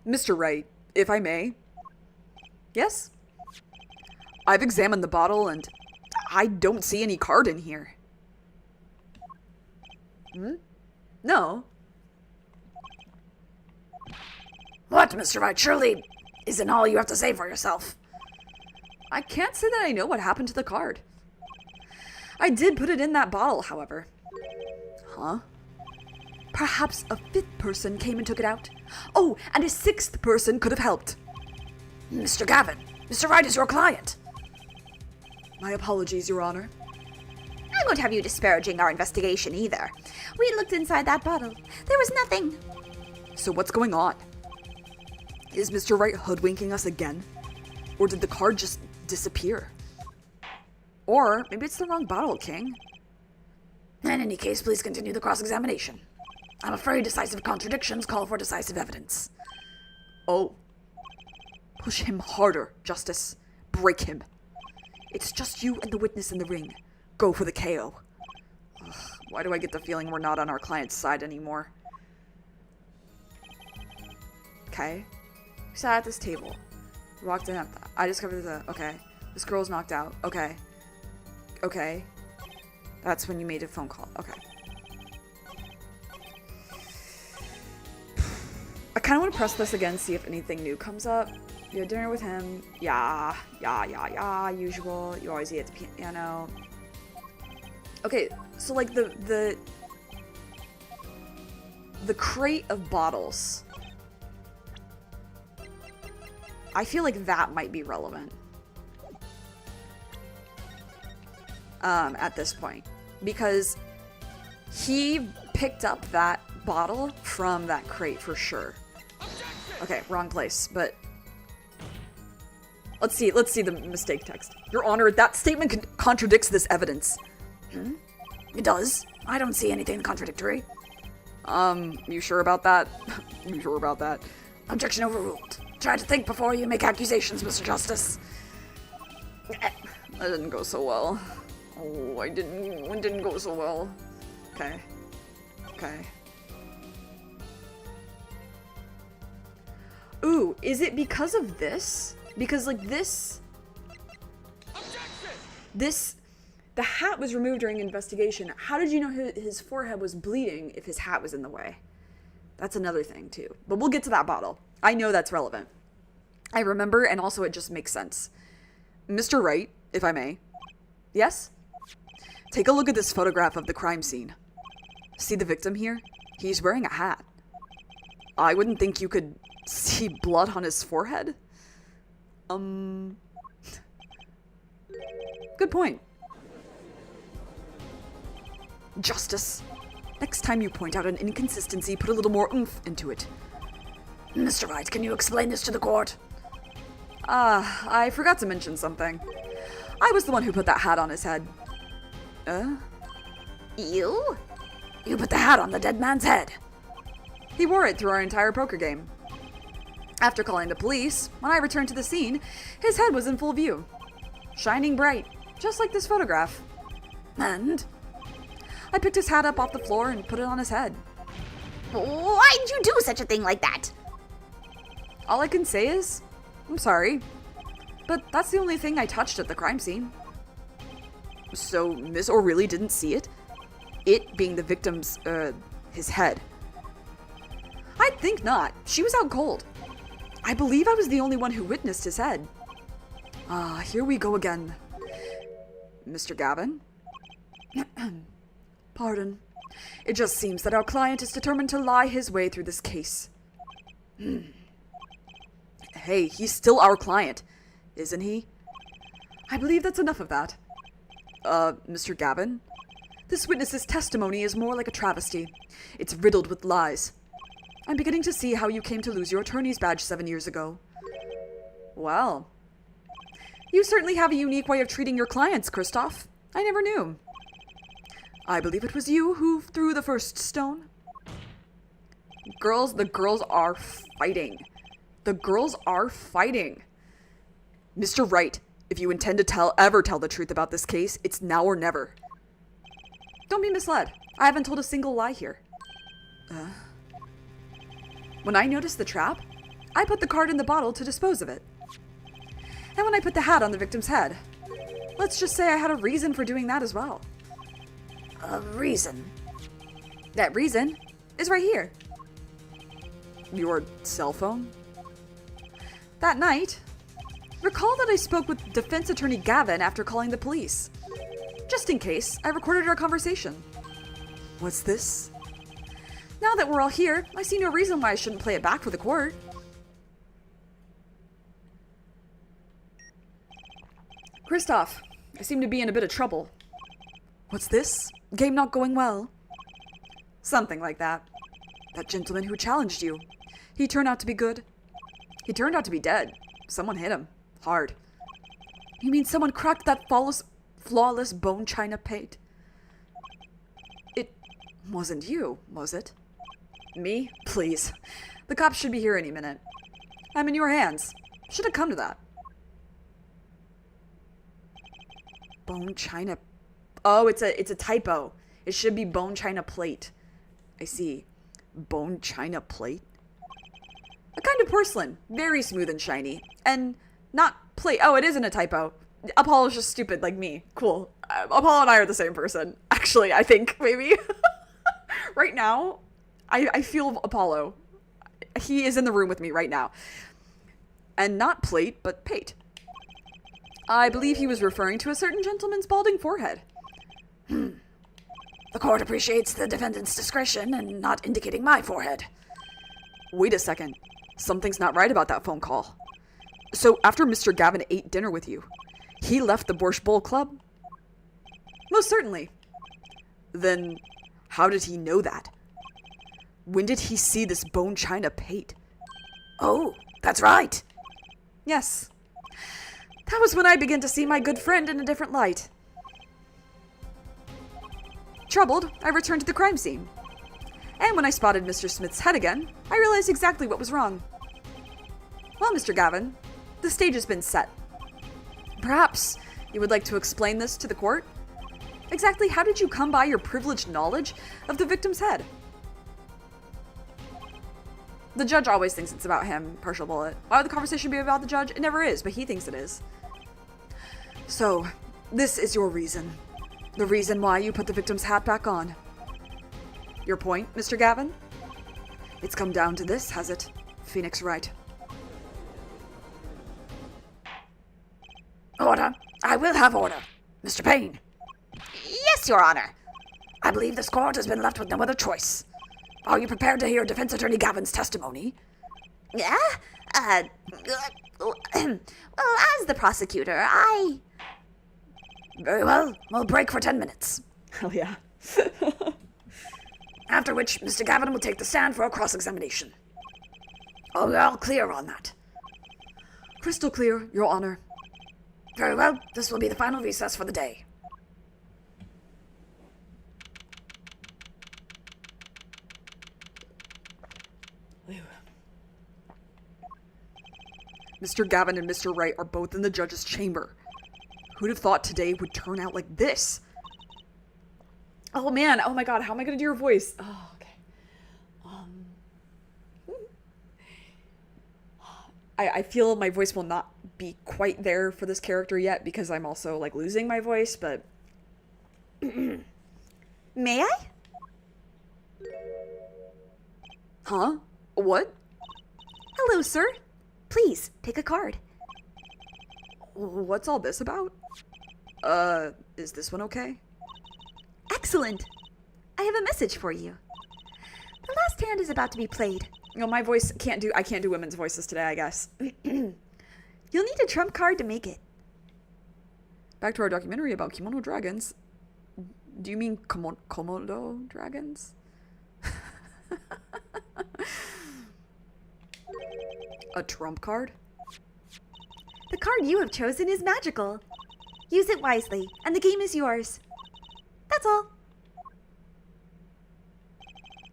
Mr. Wright, if I may. Yes? I've examined the bottle and I don't see any card in here. No. What, Mr. Wright? Surely isn't all you have to say for yourself. I can't say that I know what happened to the card. I did put it in that bottle, however. Huh? Perhaps a fifth person came and took it out. Oh, and a sixth person could have helped. Mr. Gavin, Mr. Wright is your client. My apologies, Your Honor. I won't have you disparaging our investigation either. We looked inside that bottle. There was nothing. So what's going on? Is Mr. Wright hoodwinking us again? Or did the card just disappear? Or maybe it's the wrong bottle, King. In any case, please continue the cross-examination. I'm afraid decisive contradictions call for decisive evidence. Oh. Push him harder, Justice. Break him. It's just you and the witness in the ring. Go for the KO. Ugh, why do I get the feeling we're not on our client's side anymore? Okay. We sat at this table. We walked in. I discovered the... Okay. This girl's knocked out. Okay. Okay. That's when you made a phone call. Okay. I kind of want to press this again, see if anything new comes up. You had dinner with him. Yeah. Usual. You always eat at the piano. Okay, so like the crate of bottles. I feel like that might be relevant. At this point. Because he picked up that bottle from that crate for sure. Okay, wrong place, but let's see the mistake text. Your Honor, that statement contradicts this evidence. It does. I don't see anything contradictory. You sure about that? You sure about that? Objection overruled. Try to think before you make accusations, Mr. Justice. That didn't go so well. Oh, it didn't go so well. Okay. Ooh, is it because of this? Because, like, the hat was removed during investigation. How did you know his forehead was bleeding if his hat was in the way? That's another thing, too. But we'll get to that bottle. I know that's relevant. I remember, and also it just makes sense. Mr. Wright, if I may. Yes? Take a look at this photograph of the crime scene. See the victim here? He's wearing a hat. I wouldn't think you could see blood on his forehead. Good point. Justice. Next time you point out an inconsistency, put a little more oomph into it. Mr. Wright, can you explain this to the court? I forgot to mention something. I was the one who put that hat on his head. You? You put the hat on the dead man's head. He wore it through our entire poker game. After calling the police, when I returned to the scene, his head was in full view. Shining bright, just like this photograph. And? I picked his hat up off the floor and put it on his head. Why'd you do such a thing like that? All I can say is, I'm sorry, but that's the only thing I touched at the crime scene. So Miss O'Reilly didn't see it? It being the victim's, his head. I'd think not. She was out cold. I believe I was the only one who witnessed his head. Here we go again. Mr. Gavin? Pardon. It just seems that our client is determined to lie his way through this case. Hey, he's still our client, isn't he? I believe that's enough of that. Mr. Gavin? This witness's testimony is more like a travesty. It's riddled with lies. I'm beginning to see how you came to lose your attorney's badge 7 years ago. Well, you certainly have a unique way of treating your clients, Kristoff. I never knew. I believe it was you who threw the first stone. The girls are fighting. The girls are fighting. Mr. Wright, if you intend to ever tell the truth about this case, it's now or never. Don't be misled. I haven't told a single lie here. When I noticed the trap, I put the card in the bottle to dispose of it. And when I put the hat on the victim's head, let's just say I had a reason for doing that as well. A reason? That reason is right here. Your cell phone? That night, recall that I spoke with defense attorney Gavin after calling the police. Just in case, I recorded our conversation. What's this? Now that we're all here, I see no reason why I shouldn't play it back for the court. Kristoff, I seem to be in a bit of trouble. What's this? Game not going well? Something like that. That gentleman who challenged you. He turned out to be good. He turned out to be dead. Someone hit him. Hard. You mean someone cracked that flawless bone china plate? It wasn't you, was it? Me? Please. The cops should be here any minute. I'm in your hands. Should have come to that. Bone china. Oh, it's a typo. It should be bone china plate. I see. Bone china plate? A kind of porcelain. Very smooth and shiny. And not plate. Oh, it isn't a typo. Apollo's just stupid like me. Cool. Apollo and I are the same person. Actually, I think, maybe. Right now, I feel Apollo. He is in the room with me right now. And not plate, but pate. I believe he was referring to a certain gentleman's balding forehead. The court appreciates the defendant's discretion in not indicating my forehead. Wait a second. Something's not right about that phone call. So after Mr. Gavin ate dinner with you, he left the Borscht Bowl Club? Most certainly. Then how did he know that? When did he see this bone china plate? Oh, that's right. Yes. That was when I began to see my good friend in a different light. Troubled, I returned to the crime scene. And when I spotted Mr. Smith's head again, I realized exactly what was wrong. Well, Mr. Gavin, the stage has been set. Perhaps you would like to explain this to the court? Exactly how did you come by your privileged knowledge of the victim's head? The judge always thinks it's about him, partial bullet. Why would the conversation be about the judge? It never is, but he thinks it is. So, this is your reason. The reason why you put the victim's hat back on. Your point, Mr. Gavin? It's come down to this, has it? Phoenix Wright. Order. I will have order. Mr. Payne, Yes, Your Honor. I believe this court has been left with no other choice. Are you prepared to hear Defense Attorney Gavin's testimony? Yeah? Well, as the prosecutor, Very well. We'll break for 10 minutes. Hell yeah. After which, Mr. Gavin will take the stand for a cross-examination. Are we all clear on that? Crystal clear, Your Honor. Very well. This will be the final recess for the day. Mr. Gavin and Mr. Wright are both in the judge's chamber. Who'd have thought today would turn out like this? Oh man, oh my god, how am I gonna do your voice? Oh, okay. I feel my voice will not be quite there for this character yet because I'm also like losing my voice, but may I? huh? What? Hello, sir. Please, pick a card. What's all this about? Is this one okay? Excellent. I have a message for you. The last hand is about to be played. You know, my voice I can't do women's voices today, I guess. You'll need a trump card to make it. Back to our documentary about kimono dragons. Do you mean Komodo dragons? A trump card? The card you have chosen is magical. Use it wisely, and the game is yours. That's all.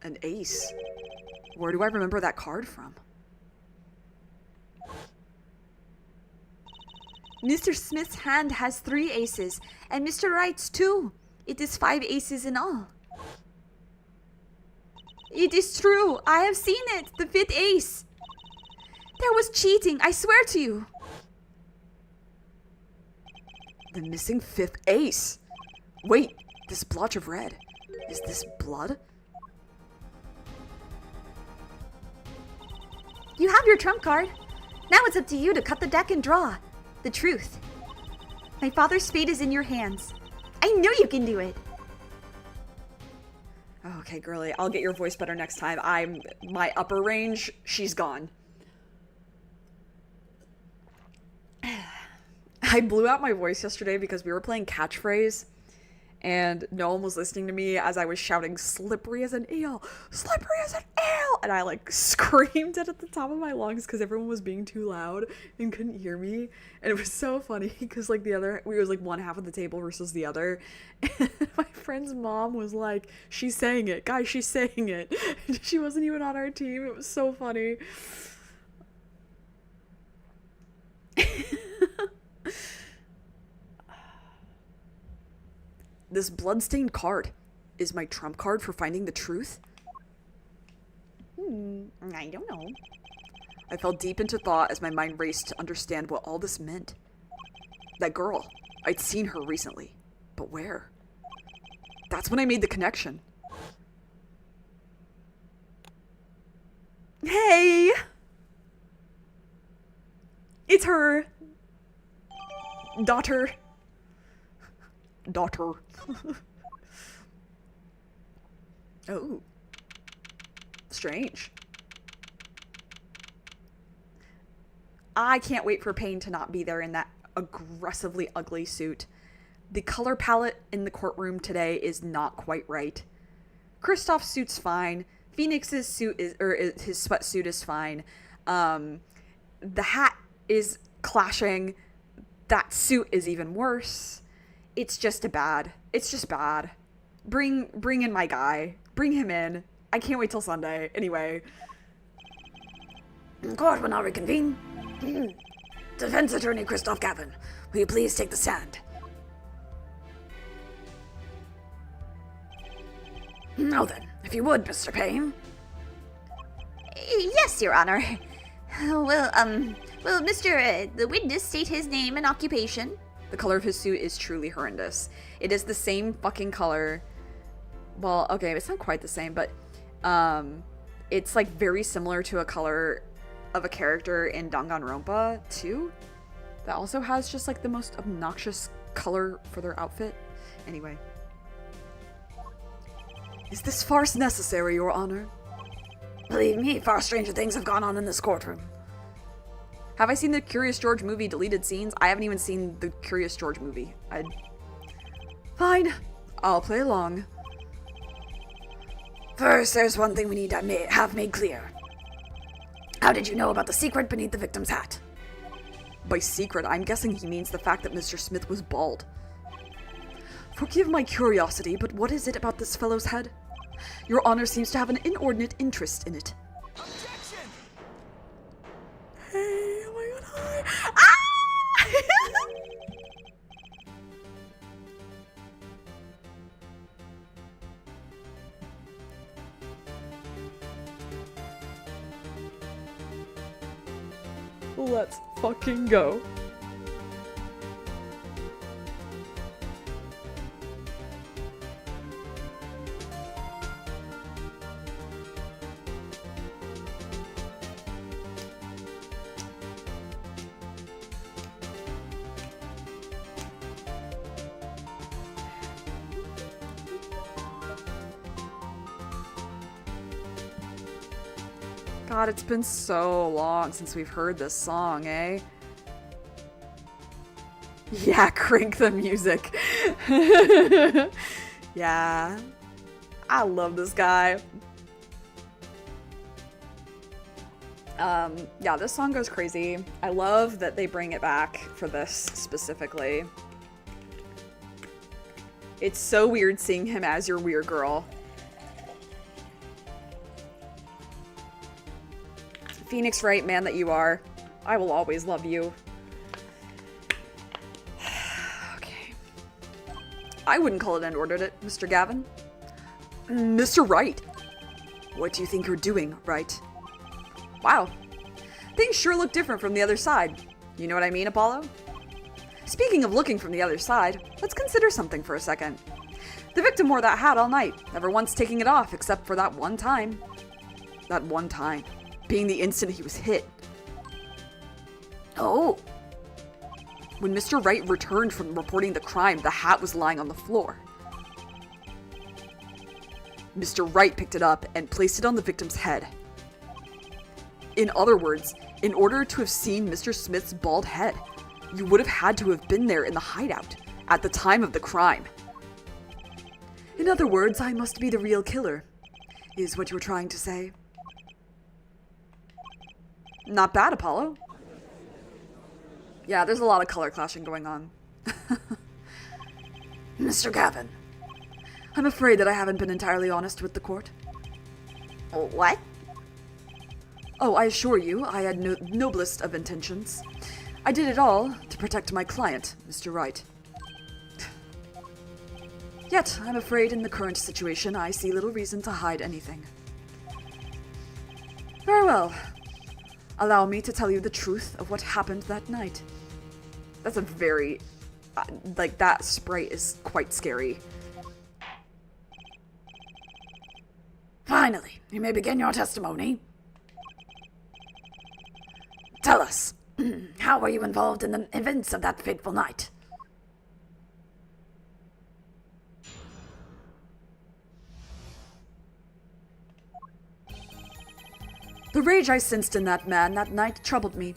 An ace. Where do I remember that card from? Mr. Smith's hand has 3 aces, and Mr. Wright's 2. It is 5 aces in all. It is true. I have seen it. The 5th ace. There was cheating, I swear to you. The missing 5th ace. Wait, this blotch of red. Is this blood? You have your trump card. Now it's up to you to cut the deck and draw the truth. My father's fate is in your hands. I know you can do it. Okay, girly, I'll get your voice better next time. My upper range, she's gone. I blew out my voice yesterday because we were playing catchphrase and no one was listening to me as I was shouting slippery as an eel, slippery as an eel, and I like screamed it at the top of my lungs because everyone was being too loud and couldn't hear me. And it was so funny because like we was like one half of the table versus the other, and my friend's mom was like, she's saying it, guys, she's saying it. She wasn't even on our team. It was so funny. This bloodstained card is my trump card for finding the truth? I don't know. I fell deep into thought as my mind raced to understand what all this meant. That girl, I'd seen her recently, but where? That's when I made the connection. Hey! It's her! Daughter. Oh. Strange. I can't wait for Payne to not be there in that aggressively ugly suit. The color palette in the courtroom today is not quite right. Kristoff's suit's fine. Phoenix's suit his sweatsuit is fine. The hat is clashing. That suit is even worse. It's just bad. Bring in my guy. Bring him in. I can't wait till Sunday. Anyway. Court will now reconvene. Defense Attorney Christoph Gavin, will you please take the stand? Now then, if you would, Mr. Payne. Yes, Your Honor. Will the witness state his name and occupation? The color of his suit is truly horrendous. It is the same fucking color. Well, okay, it's not quite the same, but It's like very similar to a color of a character in Danganronpa 2 that also has just like the most obnoxious color for their outfit. Anyway. Is this farce necessary, Your Honor? Believe me, far stranger things have gone on in this courtroom. Have I seen the Curious George movie deleted scenes? I haven't even seen the Curious George movie. Fine. I'll play along. First, there's one thing we need to have made clear. How did you know about the secret beneath the victim's hat? By secret, I'm guessing he means the fact that Mr. Smith was bald. Forgive my curiosity, but what is it about this fellow's head? Your Honor seems to have an inordinate interest in it. Objection! Hey, oh my god, hi. Ah! Let's fucking go. God, it's been so long since we've heard this song, eh? Yeah, crank the music. Yeah. I love this guy. Yeah, this song goes crazy. I love that they bring it back for this specifically. It's so weird seeing him as your weird girl. Phoenix Wright, man that you are. I will always love you. Okay. I wouldn't call it inordinate, Mr. Gavin. Mr. Wright. What do you think you're doing, Wright? Wow. Things sure look different from the other side. You know what I mean, Apollo? Speaking of looking from the other side, let's consider something for a second. The victim wore that hat all night, never once taking it off except for that one time. That one time being the instant he was hit. Oh. When Mr. Wright returned from reporting the crime, the hat was lying on the floor. Mr. Wright picked it up and placed it on the victim's head. In other words, in order to have seen Mr. Smith's bald head, you would have had to have been there in the hideout at the time of the crime. In other words, I must be the real killer, is what you're trying to say. Not bad, Apollo. Yeah, there's a lot of color clashing going on. Mr. Gavin. I'm afraid that I haven't been entirely honest with the court. What? Oh, I assure you, I had no noblest of intentions. I did it all to protect my client, Mr. Wright. Yet, I'm afraid in the current situation, I see little reason to hide anything. Very well. Allow me to tell you the truth of what happened that night. That's a very... that sprite is quite scary. Finally, you may begin your testimony. Tell us, how were you involved in the events of that fateful night? The rage I sensed in that man that night troubled me,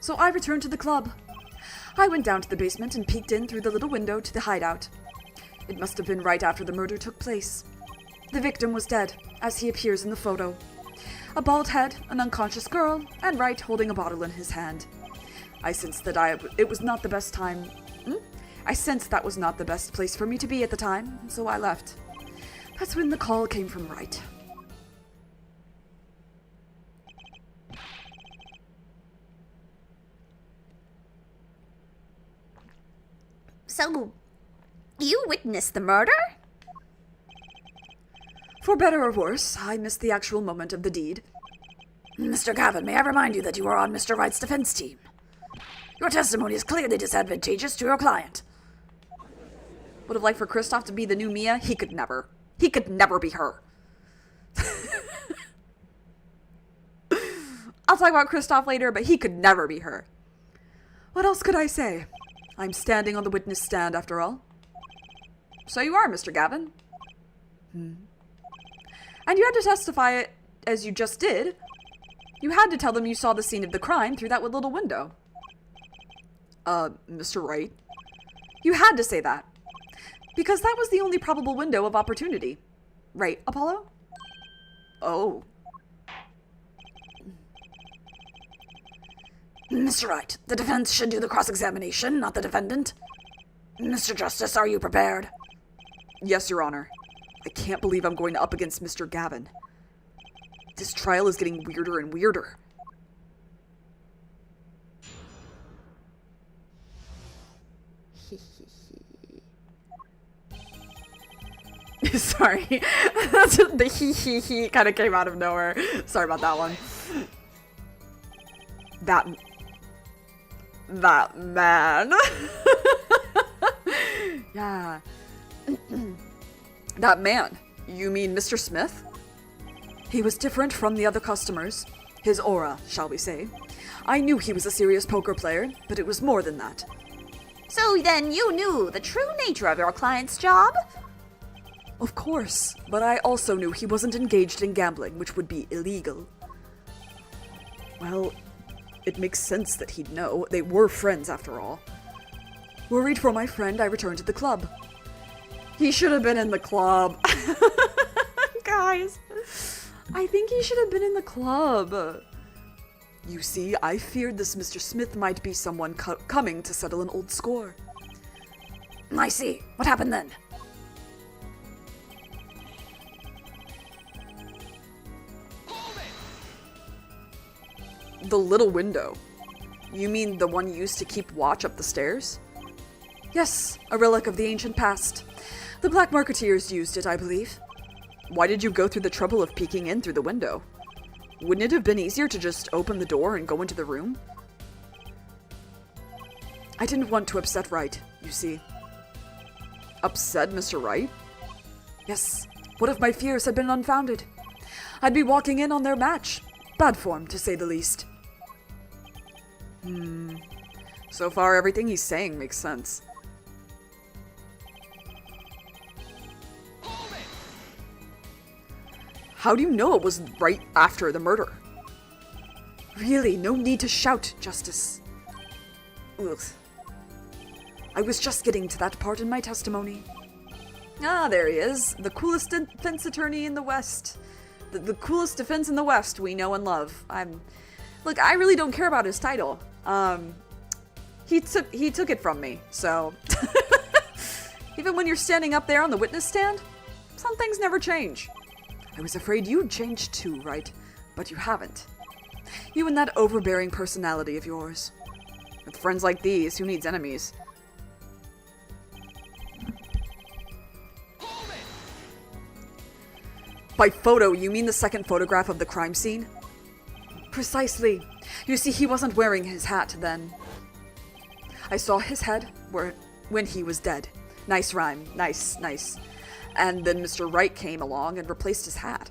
so I returned to the club. I went down to the basement and peeked in through the little window to the hideout. It must have been right after the murder took place. The victim was dead, as he appears in the photo. A bald head, an unconscious girl, and Wright holding a bottle in his hand. I sensed that it was not the best time. I sensed that was not the best place for me to be at the time, so I left. That's when the call came from Wright. So, you witnessed the murder? For better or worse, I missed the actual moment of the deed. Mr. Gavin, may I remind you that you are on Mr. Wright's defense team? Your testimony is clearly disadvantageous to your client. Would have liked for Kristoff to be the new Mia? He could never. He could never be her. I'll talk about Kristoff later, but he could never be her. What else could I say? I'm standing on the witness stand after all. So you are, Mr. Gavin. And you had to testify it as you just did. You had to tell them you saw the scene of the crime through that little window. Mr. Wright? You had to say that. Because that was the only probable window of opportunity. Right, Apollo? Oh. Mr. Wright, the defense should do the cross-examination, not the defendant. Mr. Justice, are you prepared? Yes, Your Honor. I can't believe I'm going up against Mr. Gavin. This trial is getting weirder and weirder. Sorry. The he kind of came out of nowhere. Sorry about that one. That man. Yeah. That man. You mean Mr. Smith? He was different from the other customers. His aura, shall we say. I knew he was a serious poker player, but it was more than that. So then you knew the true nature of your client's job? Of course, but I also knew he wasn't engaged in gambling, which would be illegal. Well, it makes sense that he'd know. They were friends, after all. Worried for my friend, I returned to the club. He should have been in the club. Guys, I think he should have been in the club. You see, I feared this Mr. Smith might be someone coming to settle an old score. I see. What happened then? The little window. You mean the one used to keep watch up the stairs? Yes, a relic of the ancient past. The Black Marketeers used it, I believe. Why did you go through the trouble of peeking in through the window? Wouldn't it have been easier to just open the door and go into the room? I didn't want to upset Wright, you see. Upset Mr. Wright? Yes, what if my fears had been unfounded? I'd be walking in on their match. Bad form, to say the least. So far, everything he's saying makes sense. How do you know it was right after the murder? Really, no need to shout, Justice. Ugh. I was just getting to that part in my testimony. Ah, there he is. The coolest defense attorney in the West. The coolest defense in the West we know and love. Look, I really don't care about his title. He took it from me, so... Even when you're standing up there on the witness stand, some things never change. I was afraid you'd change too, right? But you haven't. You and that overbearing personality of yours. With friends like these, who needs enemies? By photo, you mean the second photograph of the crime scene? Precisely. You see, he wasn't wearing his hat then. I saw his head when he was dead. Nice rhyme. Nice. And then Mr. Wright came along and replaced his hat.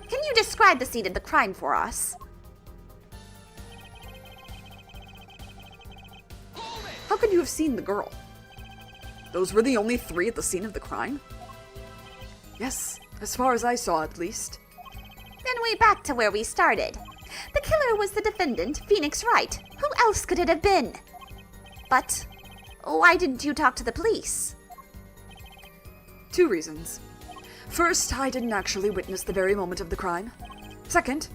Can you describe the scene of the crime for us? How could you have seen the girl? Those were the only three at the scene of the crime? Yes, as far as I saw at least. Then way back to where we started. The killer was the defendant, Phoenix Wright. Who else could it have been? But why didn't you talk to the police? 2 reasons. First, I didn't actually witness the very moment of the crime. Second,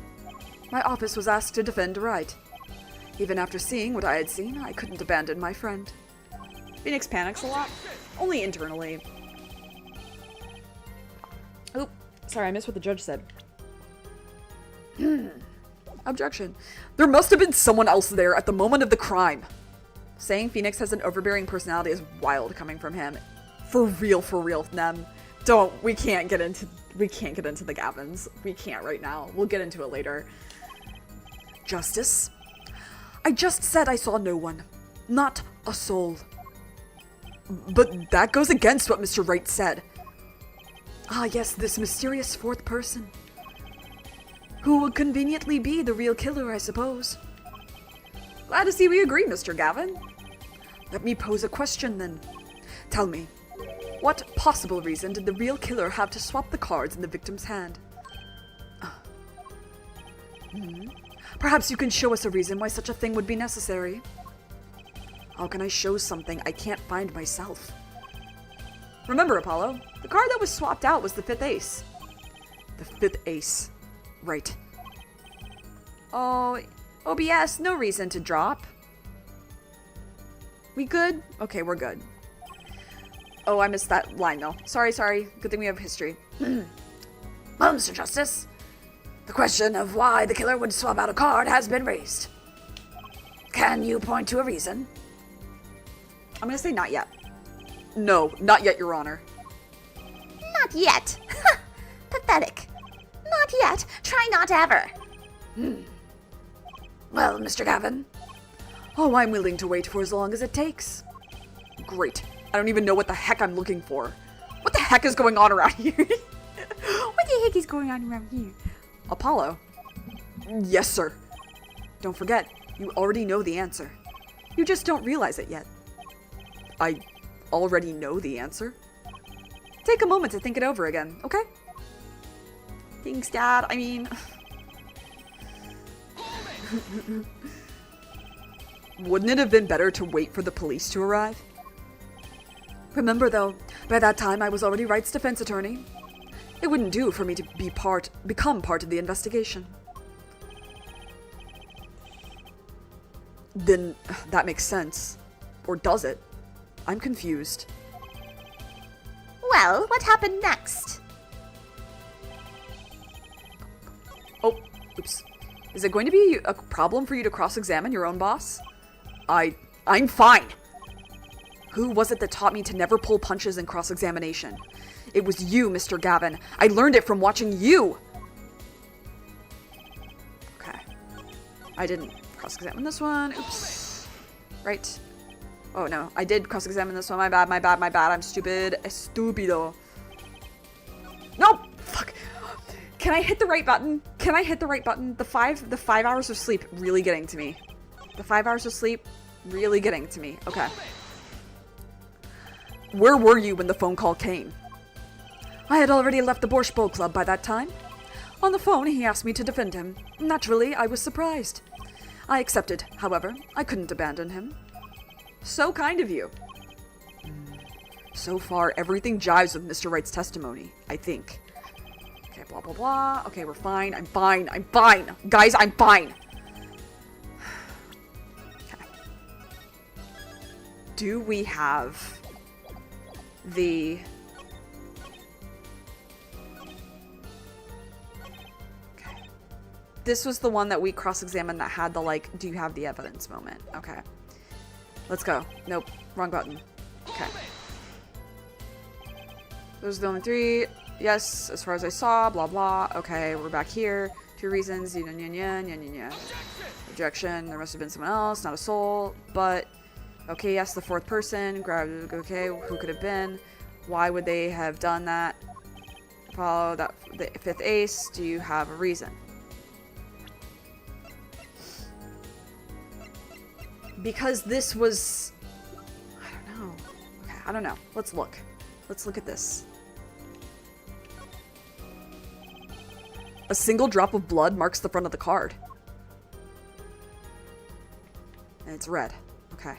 my office was asked to defend Wright. Even after seeing what I had seen, I couldn't abandon my friend. Phoenix panics a lot, only internally. Oh, sorry, I missed what the judge said. Objection. There must have been someone else there at the moment of the crime. Saying Phoenix has an overbearing personality is wild coming from him. For real, Nem. We can't get into the Gavins. We can't right now. We'll get into it later. Justice? I just said I saw no one. Not a soul. But that goes against what Mr. Wright said. Ah, yes, this mysterious fourth person. who would conveniently be the real killer, I suppose. Glad to see we agree, Mr. Gavin. Let me pose a question then. Tell me, what possible reason did the real killer have to swap the cards in the victim's hand? Perhaps you can show us a reason why such a thing would be necessary. How can I show something I can't find myself? Remember, Apollo, the card that was swapped out was the 5th ace. The 5th ace. Right. Oh, OBS, no reason to drop. We good? Okay, we're good. Oh, I missed that line though. Sorry. Good thing we have history. Well, Mr. Justice, the question of why the killer would swap out a card has been raised. Can you point to a reason? I'm gonna say not yet. No, not yet, Your Honor. Not yet. Pathetic. Not yet. Try not ever. Well, Mr. Gavin, Oh, I'm willing to wait for as long as it takes. Great. I don't even know what the heck I'm looking for. What the heck is going on around here? What the heck is going on around here? Apollo? Yes, sir. Don't forget, you already know the answer. You just don't realize it yet. I already know the answer. Take a moment to think it over again, okay? Thanks, Dad. I mean... Wouldn't it have been better to wait for the police to arrive? Remember, though, by that time I was already Wright's defense attorney. It wouldn't do for me to become part of the investigation. Then that makes sense. Or does it? I'm confused. Well, what happened next? Oh, oops. Is it going to be a problem for you to cross-examine your own boss? I'm fine. Who was it that taught me to never pull punches in cross-examination? It was you, Mr. Gavin. I learned it from watching you. Okay. I didn't cross-examine this one. Oops. Right. Oh, no. I did cross-examine this one. My bad. I'm stupid. Estupido. Nope! Fuck. Can I hit the right button? The 5 hours of sleep really getting to me. The 5 hours of sleep really getting to me. Okay. Where were you when the phone call came? I had already left the Borscht Bowl Club by that time. On the phone, he asked me to defend him. Naturally, I was surprised. I accepted, however. I couldn't abandon him. So kind of you. So far, everything jives with Mr. Wright's testimony, I think. Okay, blah, blah, blah. Okay, we're fine. I'm fine. Guys, I'm fine. Okay. Do we have the... Okay. This was the one that we cross-examined that had the, like, do you have the evidence moment. Okay. Let's go. Nope. Wrong button. Okay. Those are the only 3. Yes, as far as I saw. Blah, blah. Okay, we're back here. 2 reasons. Rejection. There must have been someone else, not a soul. But, okay, yes, the 4th person. Okay, who could have been? Why would they have done that? Follow that. The 5th ace. Do you have a reason? Because this was... I don't know. Okay, I don't know. Let's look. Let's look at this. A single drop of blood marks the front of the card. And it's red. Okay.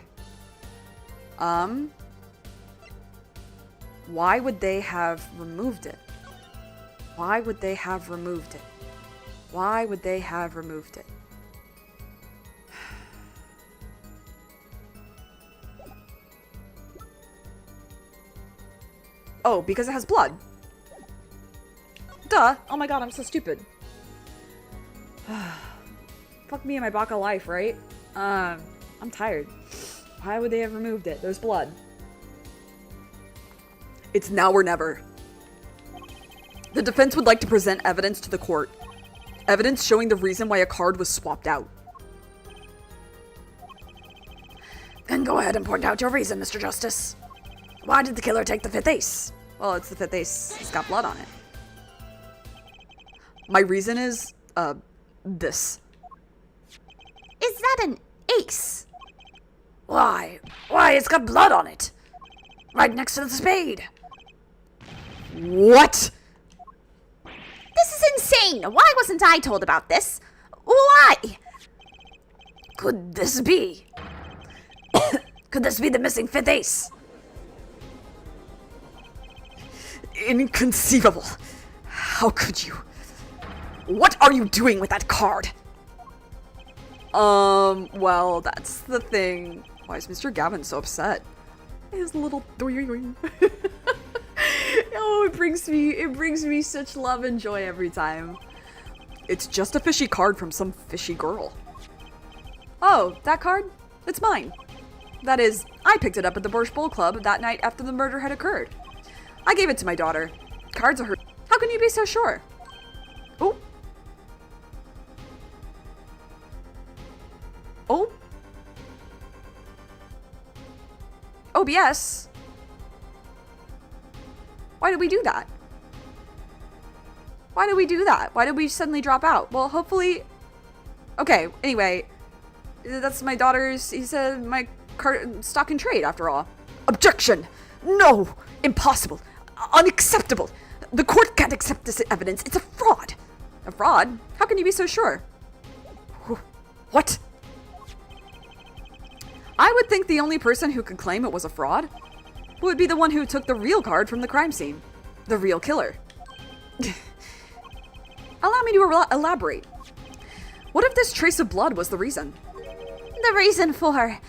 Why would they have removed it? Why would they have removed it? Why would they have removed it? Oh, because it has blood. Duh. Oh my god, I'm so stupid. Fuck me and my baka life, right? I'm tired. Why would they have removed it? There's blood. It's now or never. The defense would like to present evidence to the court. Evidence showing the reason why a card was swapped out. Then go ahead and point out your reason, Mr. Justice. Why did the killer take the 5th ace? Well, it's the 5th ace. It's got blood on it. My reason is, this. Is that an ace? Why, it's got blood on it. Right next to the spade. What? This is insane! Why wasn't I told about this? Why? Could this be? Could this be the missing fifth ace? Inconceivable. How could you? What are you doing with that card? Well, that's the thing. Why is Mr. Gavin so upset? His little doing. Oh, it brings me such love and joy every time. It's just a fishy card from some fishy girl. Oh, that card? It's mine. That is, I picked it up at the Borscht Bowl Club that night after the murder had occurred. I gave it to my daughter. Cards are her. How can you be so sure? Oh. Oh. OBS. Why did we do that? Why did we do that? Why did we suddenly drop out? Well, hopefully... Okay, anyway. That's my daughter's... He said my stock in trade, after all. Objection! No! Impossible! Unacceptable! The court can't accept this evidence. It's a fraud! A fraud? How can you be so sure? What? I would think the only person who could claim it was a fraud would be the one who took the real card from the crime scene. The real killer. Allow me to elaborate. What if this trace of blood was the reason? The reason for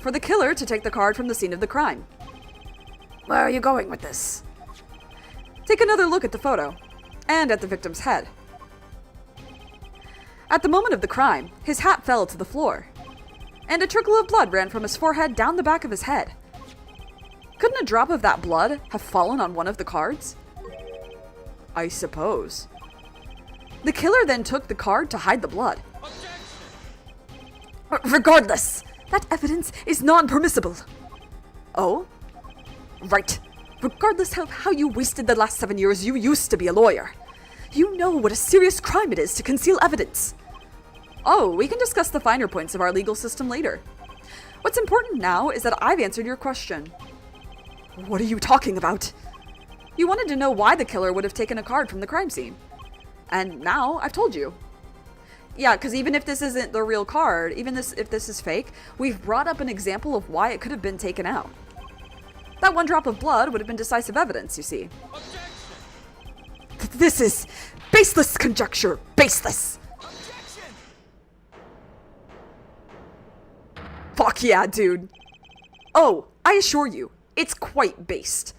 the killer to take the card from the scene of the crime. Where are you going with this? Take another look at the photo, and at the victim's head. At the moment of the crime, his hat fell to the floor, and a trickle of blood ran from his forehead down the back of his head. Couldn't a drop of that blood have fallen on one of the cards? I suppose. The killer then took the card to hide the blood. Regardless, that evidence is non-permissible. Oh? Right. Regardless of how you wasted the last 7 years, you used to be a lawyer. You know what a serious crime it is to conceal evidence. Oh, we can discuss the finer points of our legal system later. What's important now is that I've answered your question. What are you talking about? You wanted to know why the killer would have taken a card from the crime scene. And now I've told you. Yeah, because even if this isn't the real card, even if this is fake, we've brought up an example of why it could have been taken out. That one drop of blood would have been decisive evidence, you see. This is baseless conjecture. Baseless. Objection! Fuck yeah, dude. Oh, I assure you, it's quite based.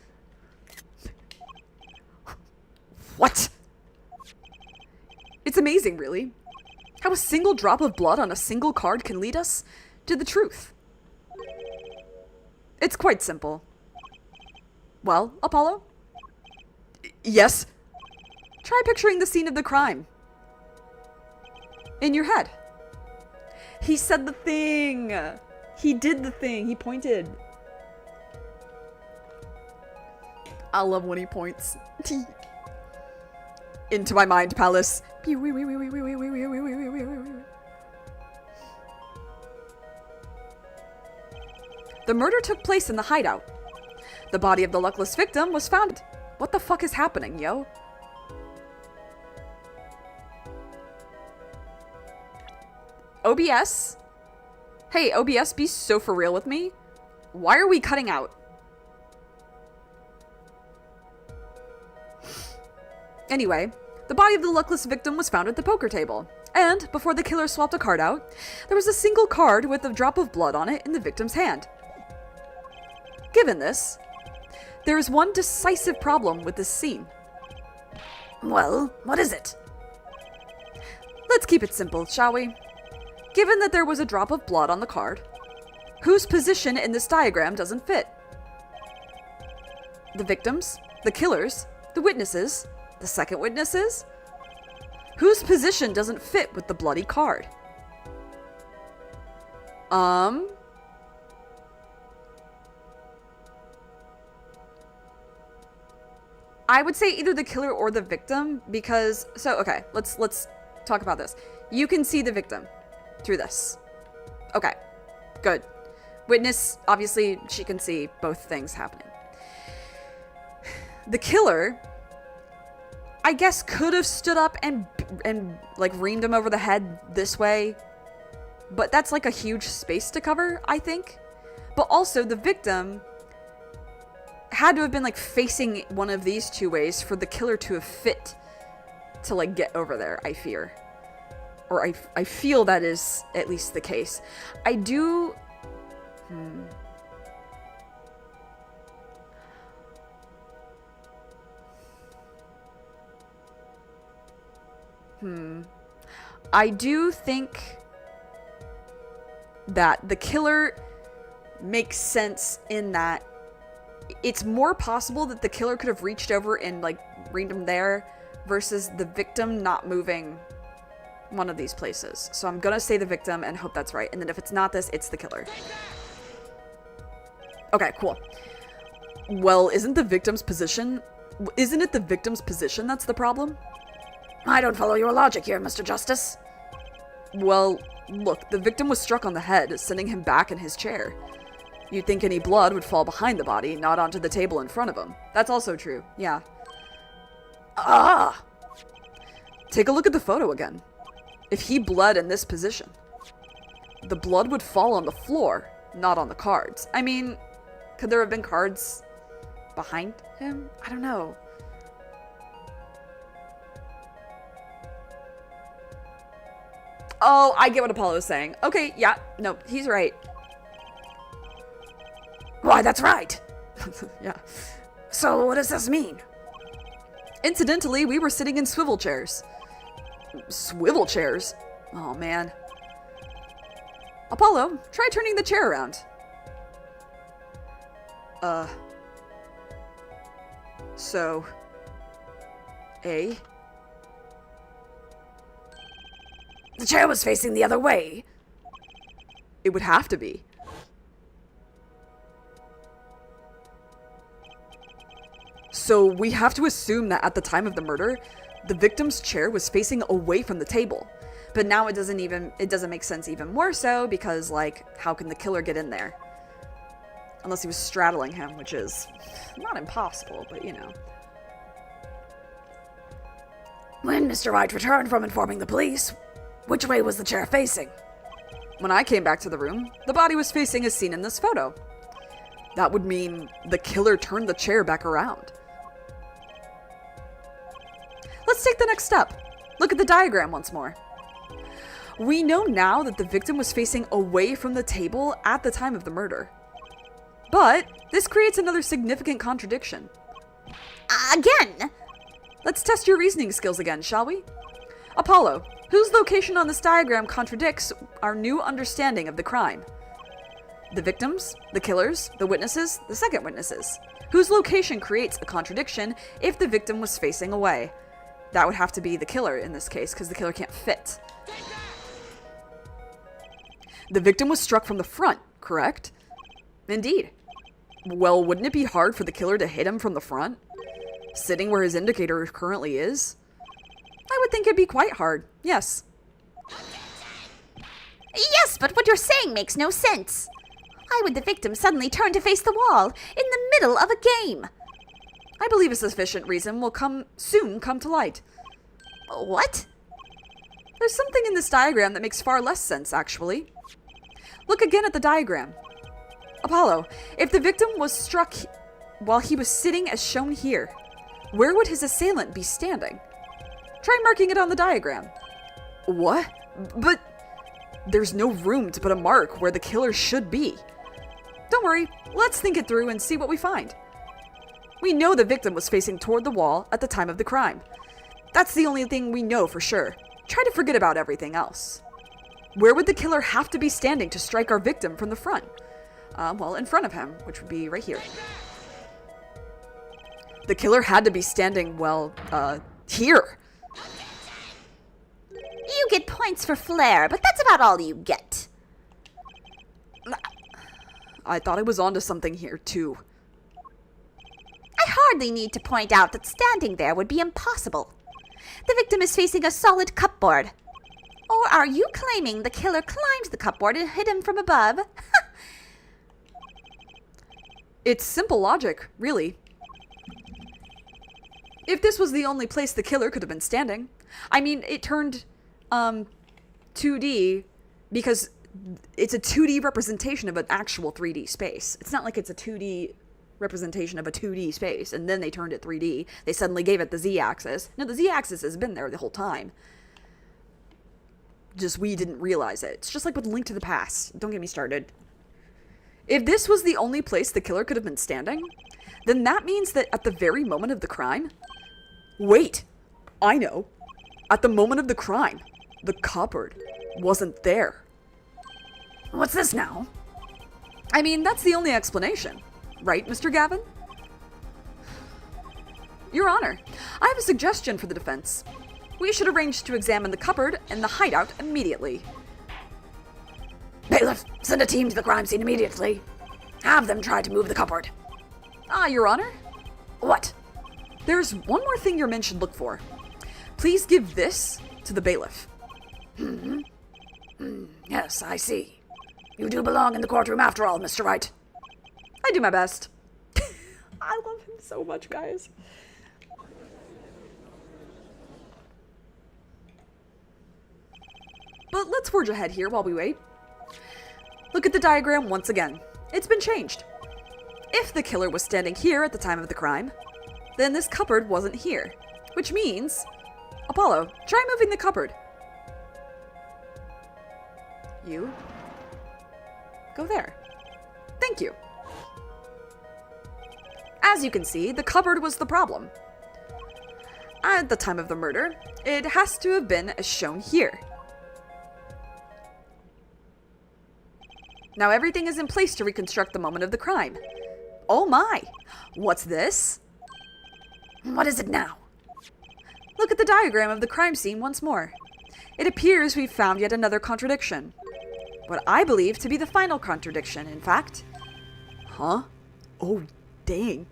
What? It's amazing, really, how a single drop of blood on a single card can lead us to the truth. It's quite simple. Well, Apollo? Yes? Try picturing the scene of the crime. In your head. He said the thing. He did the thing. He pointed. I love when he points. Into my mind palace. The murder took place in the hideout. The body of the luckless victim was found. What the fuck is happening, yo? OBS? Hey, OBS, be so for real with me. Why are we cutting out? Anyway, the body of the luckless victim was found at the poker table. And, before the killer swapped a card out, there was a single card with a drop of blood on it in the victim's hand. Given this, there is one decisive problem with this scene. Well, what is it? Let's keep it simple, shall we? Given that there was a drop of blood on the card, whose position in this diagram doesn't fit? The victims? The killers? The witnesses? The second witnesses? Whose position doesn't fit with the bloody card? I would say either the killer or the victim because, so, okay, let's talk about this. You can see the victim through this. Okay, good. Witness, obviously, she can see both things happening. The killer, I guess, could have stood up and like reamed him over the head this way, but that's like a huge space to cover, I think. But also, the victim had to have been like facing one of these two ways for the killer to have fit to like get over there, I fear. Or I feel that is at least the case. I do... I do think that the killer makes sense in that it's more possible that the killer could have reached over and like reamed him there versus the victim not moving one of these places. So I'm gonna say the victim and hope that's right. And then if it's not this, it's the killer. Okay, cool. Well, isn't it the victim's position that's the problem? I don't follow your logic here, Mr. Justice. Well, look, the victim was struck on the head, sending him back in his chair. You'd think any blood would fall behind the body, not onto the table in front of him. That's also true, yeah. Ah! Take a look at the photo again. If he bled in this position, the blood would fall on the floor, not on the cards. I mean, could there have been cards behind him? I don't know. Oh, I get what Apollo's saying. Okay, yeah, no, he's right. Why, that's right. Yeah. So what does this mean? Incidentally, we were sitting in swivel chairs. Swivel chairs? Oh, man. Apollo, try turning the chair around. So... A? The chair was facing the other way. It would have to be. So we have to assume that at the time of the murder, the victim's chair was facing away from the table. But now it doesn't make sense even more so because, like, how can the killer get in there? Unless he was straddling him, which is not impossible, but you know. When Mr. Wright returned from informing the police, which way was the chair facing? When I came back to the room, the body was facing as seen in this photo. That would mean the killer turned the chair back around. Let's take the next step. Look at the diagram once more. We know now that the victim was facing away from the table at the time of the murder. But this creates another significant contradiction. Again? Let's test your reasoning skills again, shall we? Apollo, whose location on this diagram contradicts our new understanding of the crime? The victims, the killers, the witnesses, the second witnesses. Whose location creates a contradiction if the victim was facing away? That would have to be the killer in this case, because the killer can't fit. The victim was struck from the front, correct? Indeed. Well, wouldn't it be hard for the killer to hit him from the front? Sitting where his indicator currently is? I would think it'd be quite hard, yes. Yes, but what you're saying makes no sense. Why would the victim suddenly turn to face the wall in the middle of a game? I believe a sufficient reason will soon come to light. What? There's something in this diagram that makes far less sense, actually. Look again at the diagram. Apollo, if the victim was struck while he was sitting as shown here, where would his assailant be standing? Try marking it on the diagram. What? But there's no room to put a mark where the killer should be. Don't worry, let's think it through and see what we find. We know the victim was facing toward the wall at the time of the crime. That's the only thing we know for sure. Try to forget about everything else. Where would the killer have to be standing to strike our victim from the front? Well, in front of him, which would be right here. The killer had to be standing, well, here. You get points for flair, but that's about all you get. I thought I was onto something here, too. I hardly need to point out that standing there would be impossible. The victim is facing a solid cupboard. Or are you claiming the killer climbed the cupboard and hit him from above? It's simple logic, really. If this was the only place the killer could have been standing. I mean, it turned 2D because it's a 2D representation of an actual 3D space. It's not like it's a 2D representation of a 2D space and then they turned it 3D. They suddenly gave it the Z-axis. No, the Z-axis has been there the whole time. Just we didn't realize it. It's just like with Link to the Past. Don't get me started. If this was the only place the killer could have been standing, then that means that at the very moment of the crime... Wait! I know. At the moment of the crime, the cupboard wasn't there. What's this now? I mean, that's the only explanation. Right, Mr. Gavin? Your Honor, I have a suggestion for the defense. We should arrange to examine the cupboard and the hideout immediately. Bailiff, send a team to the crime scene immediately. Have them try to move the cupboard. Your Honor? What? There's one more thing your men should look for. Please give this to the bailiff. Yes, I see. You do belong in the courtroom after all, Mr. Wright. I do my best. I love him so much, guys. But let's forge ahead here while we wait. Look at the diagram once again. It's been changed. If the killer was standing here at the time of the crime, then this cupboard wasn't here. Which means... Apollo, try moving the cupboard. You. Go there. Thank you. As you can see, the cupboard was the problem. At the time of the murder, it has to have been as shown here. Now everything is in place to reconstruct the moment of the crime. Oh my! What's this? What is it now? Look at the diagram of the crime scene once more. It appears we've found yet another contradiction. What I believe to be the final contradiction, in fact. Huh? Oh, dang.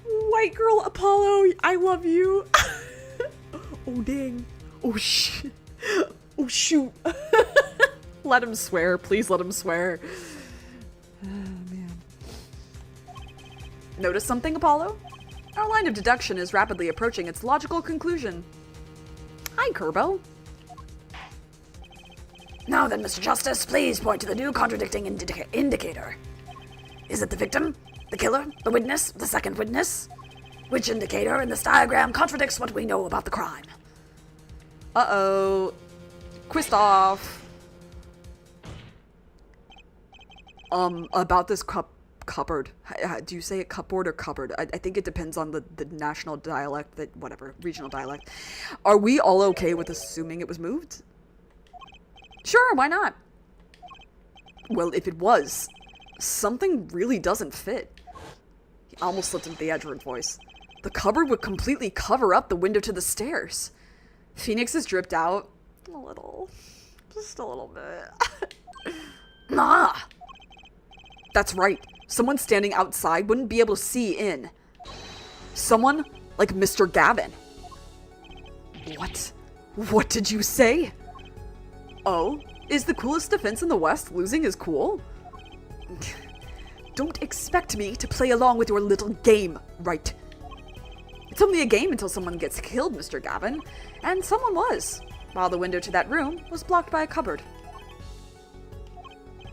White girl Apollo, I love you. Oh, dang. Oh, shit. Oh, shoot. Let him swear. Please let him swear. Oh, man. Notice something, Apollo? Our line of deduction is rapidly approaching its logical conclusion. Hi, Kerbo. Now then, Mr. Justice, please point to the new contradicting indicator. Is it the victim, the killer, the witness, the second witness? Which indicator in this diagram contradicts what we know about the crime? Uh-oh. Quistoff. About this cupboard. Do you say it cupboard or cupboard? I think it depends on the national dialect, whatever, regional dialect. Are we all okay with assuming it was moved? Sure, why not? Well, if it was, something really doesn't fit. He almost slipped into the Edward voice. The cupboard would completely cover up the window to the stairs. Phoenix is dripped out. A little. Just a little bit. Ah! That's right. Someone standing outside wouldn't be able to see in. Someone like Mr. Gavin. What? What did you say? Oh, is the coolest defense in the West losing his cool? Don't expect me to play along with your little game, right? It's only a game until someone gets killed, Mr. Gavin. And someone was, while the window to that room was blocked by a cupboard.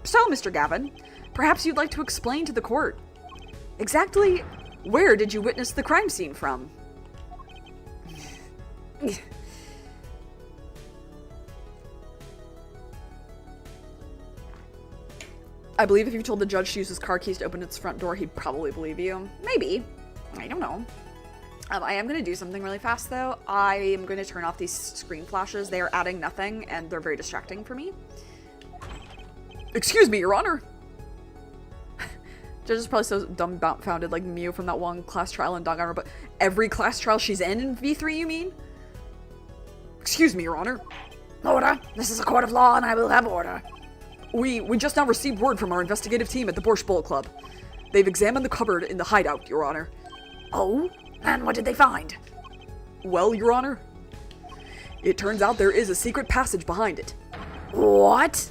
So, Mr. Gavin, perhaps you'd like to explain to the court. Exactly where did you witness the crime scene from? I believe if you told the judge to use his car keys to open its front door, he'd probably believe you. Maybe. I don't know. I am going to do something really fast, though. I am going to turn off these screen flashes. They are adding nothing, and they're very distracting for me. Excuse me, Your Honor. Judge is probably so dumbfounded, like Mew from that one class trial in Dog Armor, but every class trial she's in V3, you mean? Excuse me, Your Honor. Order. This is a court of law, and I will have order. We just now received word from our investigative team at the Borscht Bowl Club. They've examined the cupboard in the hideout, Your Honor. Oh? And what did they find? Well, Your Honor, it turns out there is a secret passage behind it. What?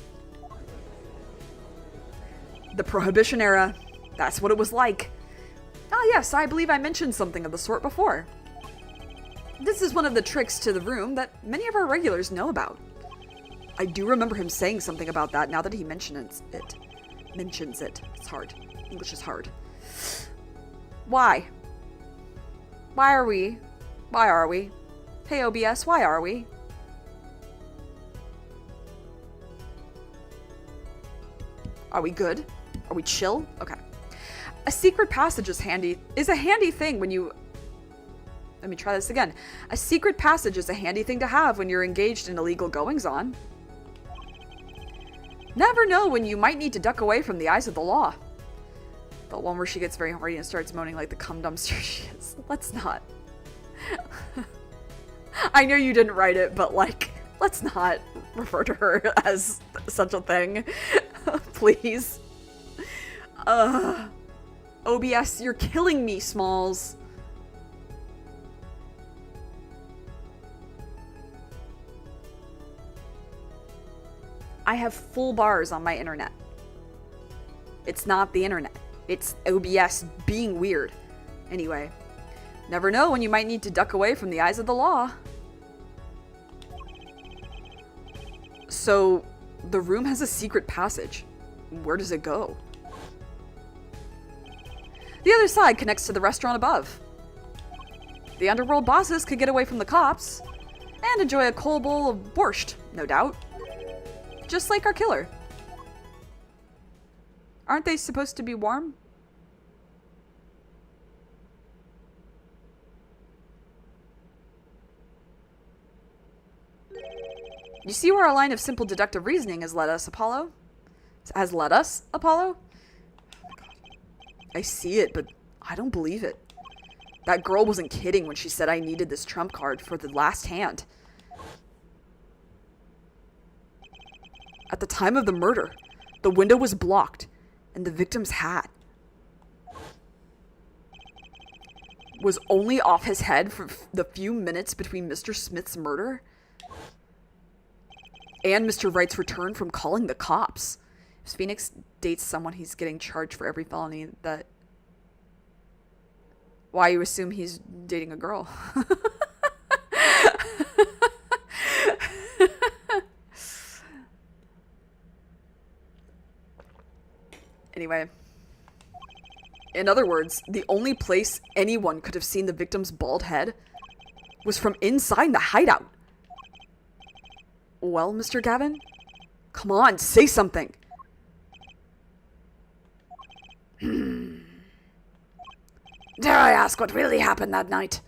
The Prohibition era, that's what it was like. Ah yes, I believe I mentioned something of the sort before. This is one of the tricks to the room that many of our regulars know about. I do remember him saying something about that now that he mentions it. It's hard. English is hard. Why? Why are we? Hey OBS, why are we? Are we good? Are we chill? Okay. A secret passage is a handy thing when you... Let me try this again. A secret passage is a handy thing to have when you're engaged in illegal goings-on. Never know when you might need to duck away from the eyes of the law. The one where she gets very horny and starts moaning like the cum dumpster she is. Let's not. I know you didn't write it, but like, let's not refer to her as such a thing. Please. OBS, you're killing me, Smalls. I have full bars on my internet. It's not the internet. It's OBS being weird. Anyway, never know when you might need to duck away from the eyes of the law. So, the room has a secret passage. Where does it go? The other side connects to the restaurant above. The underworld bosses could get away from the cops and enjoy a cold bowl of borscht, no doubt. Just like our killer. Aren't they supposed to be warm? You see where our line of simple deductive reasoning has led us, Apollo? Oh my God. I see it, but I don't believe it. That girl wasn't kidding when she said I needed this trump card for the last hand. At the time of the murder, the window was blocked, and the victim's hat was only off his head for the few minutes between Mr. Smith's murder and Mr. Wright's return from calling the cops. If Phoenix dates someone, he's getting charged for every felony that... Why you assume he's dating a girl? Anyway. In other words, the only place anyone could have seen the victim's bald head was from inside the hideout. Well, Mr. Gavin? Come on, say something. Dare I ask what really happened that night?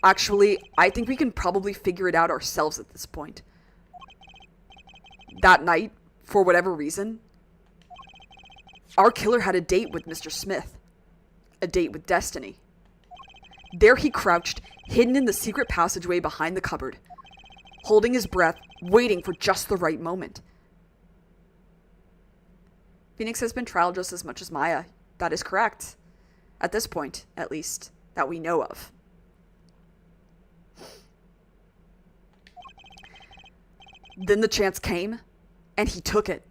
Actually, I think we can probably figure it out ourselves at this point. That night, for whatever reason, our killer had a date with Mr. Smith. A date with destiny. There he crouched, hidden in the secret passageway behind the cupboard, holding his breath, waiting for just the right moment. Phoenix has been trialed just as much as Maya. That is correct. At this point, at least, that we know of. Then the chance came, and he took it.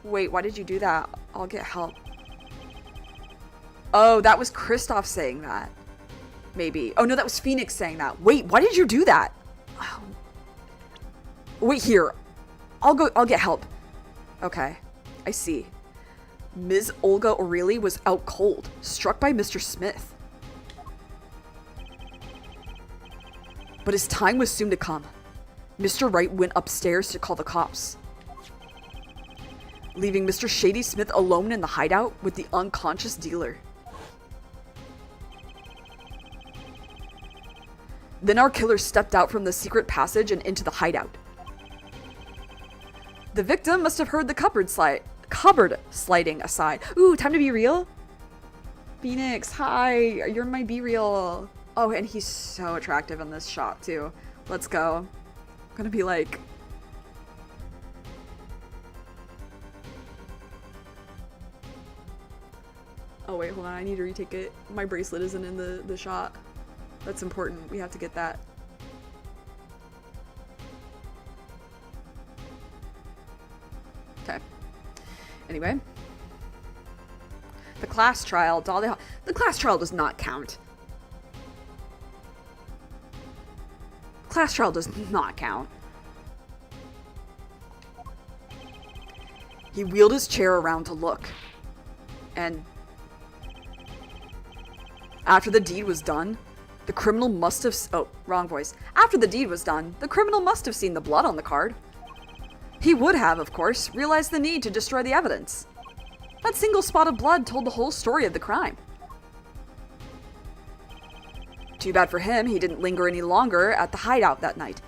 Wait, why did you do that? I'll get help. Oh, that was Kristoff saying that. Maybe. Oh no, that was Phoenix saying that. Wait, why did you do that? Oh. Wait here. I'll get help. Okay, I see. Ms. Olga O'Reilly was out cold, struck by Mr. Smith. But his time was soon to come. Mr. Wright went upstairs to call the cops, leaving Mr. Shady Smith alone in the hideout with the unconscious dealer. Then our killer stepped out from the secret passage and into the hideout. The victim must have heard the cupboard sliding aside. Ooh, time to be real? Phoenix, hi, you're my Be Real. Oh, and he's so attractive in this shot, too. Let's go. I'm gonna be like... Oh, wait, hold on. I need to retake it. My bracelet isn't in the shot. That's important. We have to get that. Okay. Anyway. The class trial. The class trial does not count. Class trial does not count. He wheeled his chair around to look. And after the deed was done, the criminal must have... Oh, wrong voice. After the deed was done, the criminal must have seen the blood on the card. He would have, of course, realized the need to destroy the evidence. That single spot of blood told the whole story of the crime. Too bad for him, he didn't linger any longer at the hideout that night.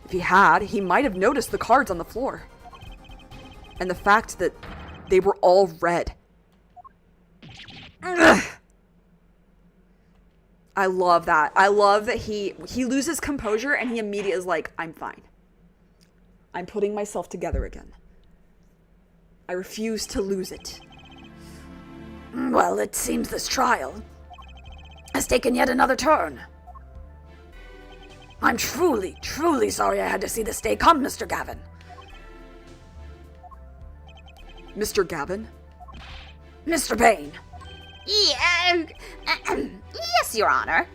If he had, he might have noticed the cards on the floor. And the fact that they were all red. Ugh. I love that. I love that he loses composure and he immediately is like, I'm fine. I'm putting myself together again. I refuse to lose it. Well, it seems this trial has taken yet another turn. I'm truly, truly sorry I had to see this day come, Mr. Gavin. Mr. Gavin? Mr. Payne. Yeah, yes, Your Honor.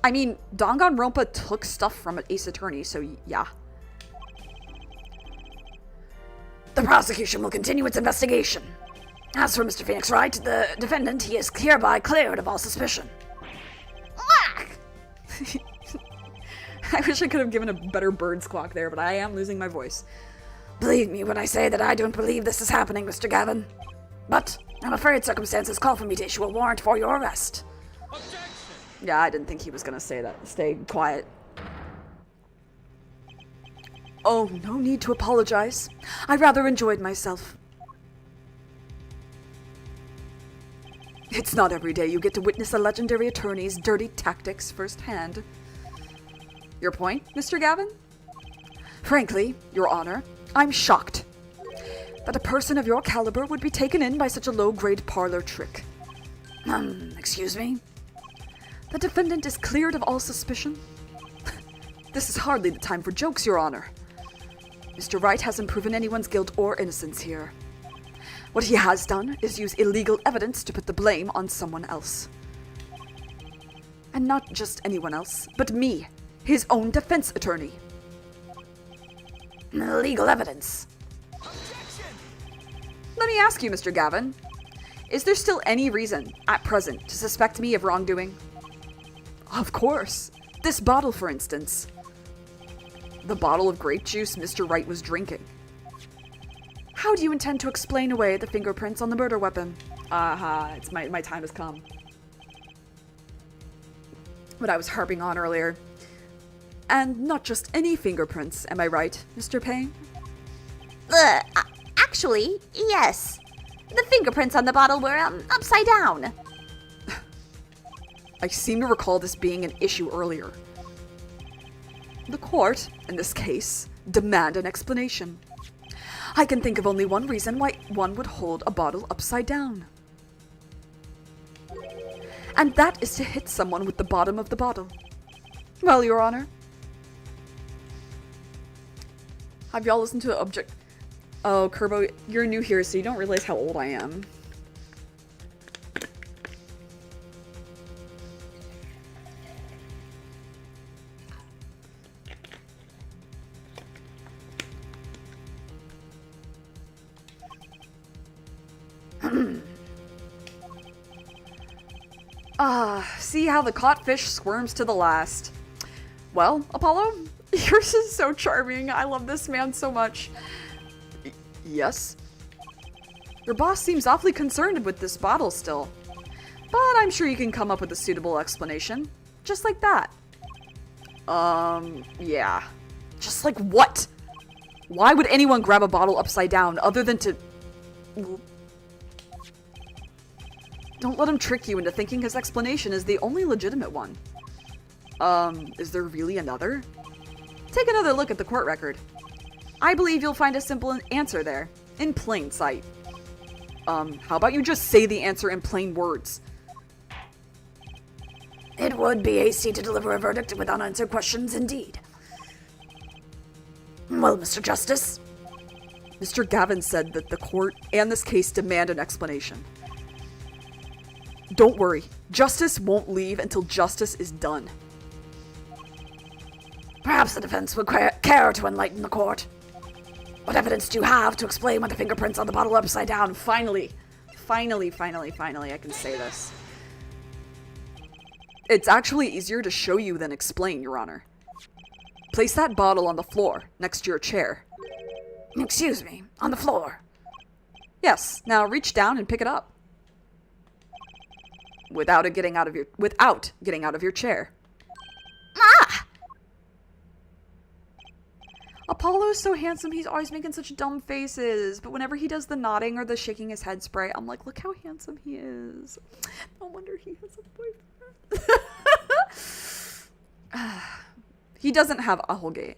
I mean, Danganronpa took stuff from an Ace Attorney, so yeah. The prosecution will continue its investigation. As for Mr. Phoenix Wright, the defendant, he is hereby cleared of all suspicion. I wish I could have given a better bird squawk there, but I am losing my voice. Believe me when I say that I don't believe this is happening, Mr. Gavin. But I'm afraid circumstances call for me to issue a warrant for your arrest. Objection! Yeah, I didn't think he was gonna say that. Stay quiet. Oh, no need to apologize. I rather enjoyed myself. It's not every day you get to witness a legendary attorney's dirty tactics firsthand. Your point, Mr. Gavin? Frankly, Your Honor, I'm shocked that a person of your caliber would be taken in by such a low-grade parlor trick. Excuse me? The defendant is cleared of all suspicion. This is hardly the time for jokes, Your Honor. Mr. Wright hasn't proven anyone's guilt or innocence here. What he has done is use illegal evidence to put the blame on someone else. And not just anyone else, but me, his own defense attorney. Legal evidence. Let me ask you, Mr. Gavin, is there still any reason, at present, to suspect me of wrongdoing? Of course. This bottle, for instance. The bottle of grape juice Mr. Wright was drinking. How do you intend to explain away the fingerprints on the murder weapon? Aha, it's my time has come. What I was harping on earlier. And not just any fingerprints, am I right, Mr. Payne? Actually, yes. The fingerprints on the bottle were, upside down. I seem to recall this being an issue earlier. The court, in this case, demand an explanation. I can think of only one reason why one would hold a bottle upside down. And that is to hit someone with the bottom of the bottle. Well, Your Honor. Have y'all listened to Object... Oh, Kerbo, you're new here, so you don't realize how old I am. See how the caught fish squirms to the last. Well, Apollo, yours is so charming. I love this man so much. Yes? Your boss seems awfully concerned with this bottle still. But I'm sure you can come up with a suitable explanation. Just like that. Yeah. Just like what? Why would anyone grab a bottle upside down other than to... Don't let him trick you into thinking his explanation is the only legitimate one. Is there really another? Take another look at the court record. I believe you'll find a simple answer there, in plain sight. How about you just say the answer in plain words? It would be hasty to deliver a verdict with unanswered questions, indeed. Well, Mr. Justice? Mr. Gavin said that the court and this case demand an explanation. Don't worry, justice won't leave until justice is done. Perhaps the defense would care to enlighten the court. What evidence do you have to explain why the fingerprints on the bottle are upside down? Finally, I can say this. It's actually easier to show you than explain, Your Honor. Place that bottle on the floor, next to your chair. Excuse me, on the floor? Yes, now reach down and pick it up. Without getting out of your chair. Ah! Apollo's so handsome, he's always making such dumb faces. But whenever he does the nodding or the shaking his head spray, I'm like, look how handsome he is. No wonder he has a boyfriend. He doesn't have Aholge.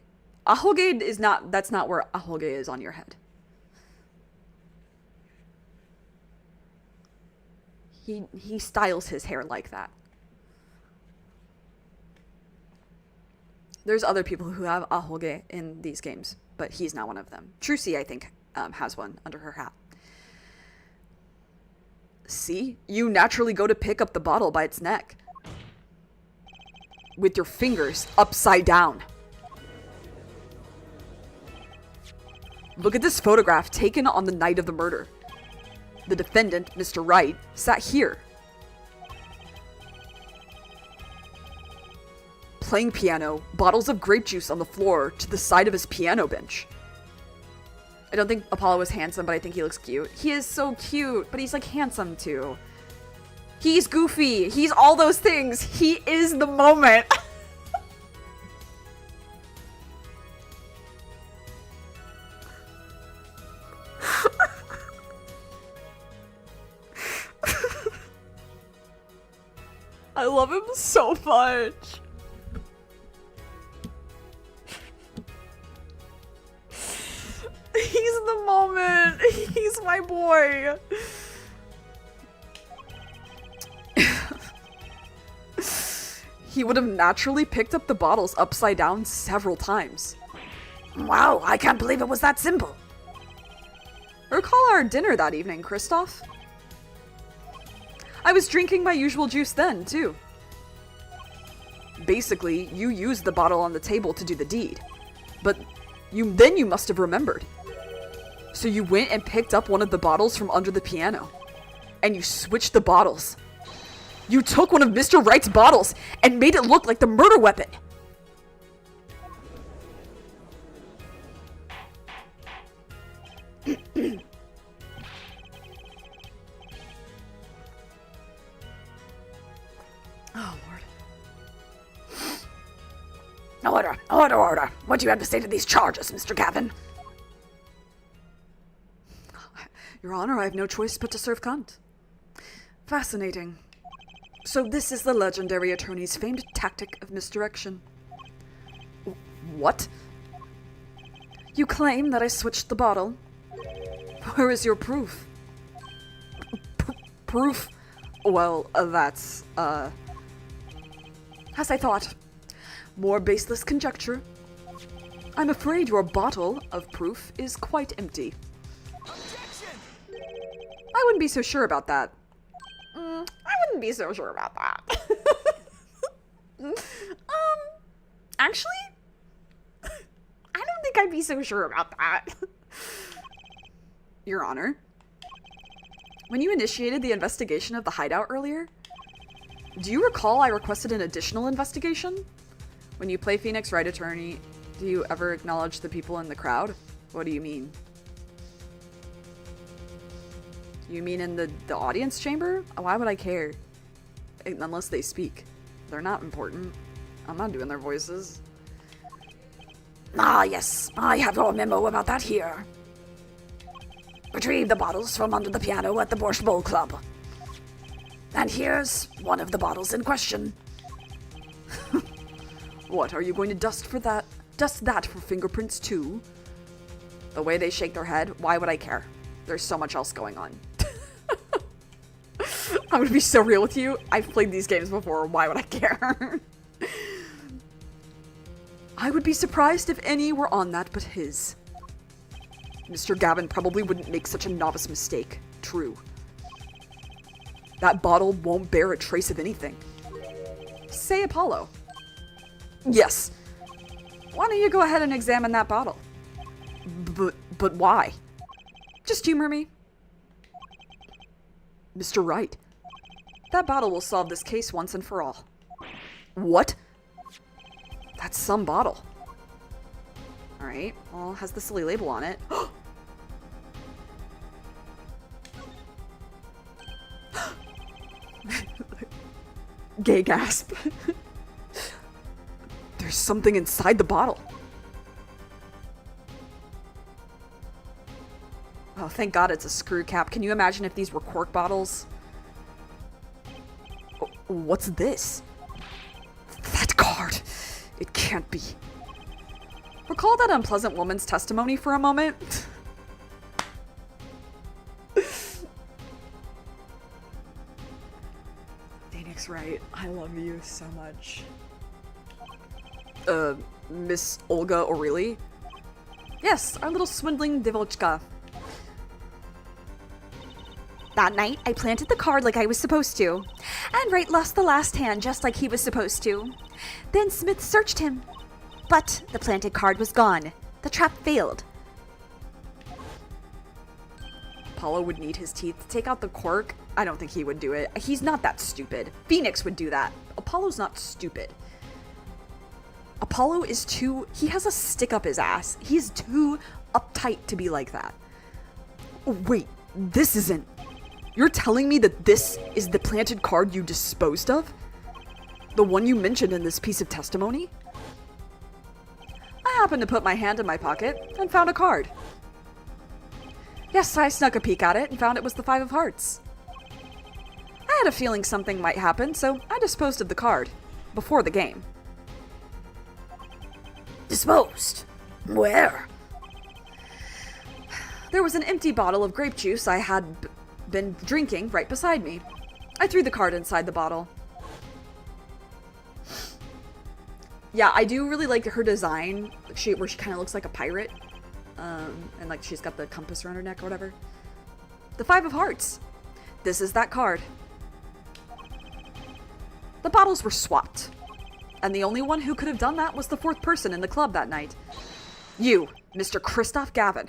Aholge is not, that's not where Aholge is on your head. He styles his hair like that. There's other people who have Aholge in these games, but he's not one of them. Trucy, I think, has one under her hat. See? You naturally go to pick up the bottle by its neck. With your fingers upside down. Look at this photograph taken on the night of the murder. The defendant, Mr. Wright, sat here. Playing piano, bottles of grape juice on the floor to the side of his piano bench. I don't think Apollo is handsome, but I think he looks cute. He is so cute, but he's like handsome too. He's goofy. He's all those things. He is the moment. I love him so much. He's the moment. He's my boy. He would have naturally picked up the bottles upside down several times. Wow, I can't believe it was that simple. Recall our dinner that evening, Kristoff? I was drinking my usual juice then, too. Basically, you used the bottle on the table to do the deed. But you must have remembered. So you went and picked up one of the bottles from under the piano. And you switched the bottles. You took one of Mr. Wright's bottles and made it look like the murder weapon. Oh, Lord. Order. What do you have to say to these charges, Mr. Gavin? Your Honor, I have no choice but to serve cunt. Fascinating. So this is the legendary attorney's famed tactic of misdirection. What? You claim that I switched the bottle? Where is your proof? Proof? Well, that's, as I thought. More baseless conjecture. I'm afraid your bottle of proof is quite empty. Objection! I wouldn't be so sure about that. Actually, I don't think I'd be so sure about that. Your Honor, when you initiated the investigation of the hideout earlier, do you recall I requested an additional investigation? When you play Phoenix Wright Attorney, do you ever acknowledge the people in the crowd? What do you mean? You mean in the audience chamber? Why would I care? Unless they speak. They're not important. I'm not doing their voices. Ah, yes. I have your memo about that here. Retrieve the bottles from under the piano at the Borscht Bowl Club. And here's one of the bottles in question. What, are you going to dust that for fingerprints too? The way they shake their head, why would I care? There's so much else going on. I'm gonna be so real with you. I've played these games before, why would I care? I would be surprised if any were on that but his. Mr. Gavin probably wouldn't make such a novice mistake. True. That bottle won't bear a trace of anything. Say Apollo. Yes. Why don't you go ahead and examine that bottle? But why? Just humor me. Mr. Wright. That bottle will solve this case once and for all. What? That's some bottle. Alright, well, it has the silly label on it. Gay gasp. There's something inside the bottle. Oh, thank God it's a screw cap. Can you imagine if these were cork bottles? Oh, what's this? That card. It can't be. Recall that unpleasant woman's testimony for a moment. Phoenix Wright, I love you so much. Miss Olga O'Reilly? Yes, our little swindling Devolchka. That night, I planted the card like I was supposed to, and Wright lost the last hand just like he was supposed to. Then Smith searched him, but the planted card was gone. The trap failed. Apollo would need his teeth to take out the cork. I don't think he would do it. He's not that stupid. Phoenix would do that. Apollo's not stupid. Apollo is he has a stick up his ass. He's too uptight to be like that. Oh, wait, this isn't... You're telling me that this is the planted card you disposed of? The one you mentioned in this piece of testimony? I happened to put my hand in my pocket and found a card. Yes, I snuck a peek at it and found it was the Five of Hearts. I had a feeling something might happen, so I disposed of the card. Before the game. Disposed? Where? There was an empty bottle of grape juice I had been drinking right beside me. I threw the card inside the bottle. Yeah, I do really like her design, where she kind of looks like a pirate. And like she's got the compass around her neck or whatever. The Five of Hearts. This is that card. The bottles were swapped. And the only one who could have done that was the fourth person in the club that night. You, Mr. Christoph Gavin.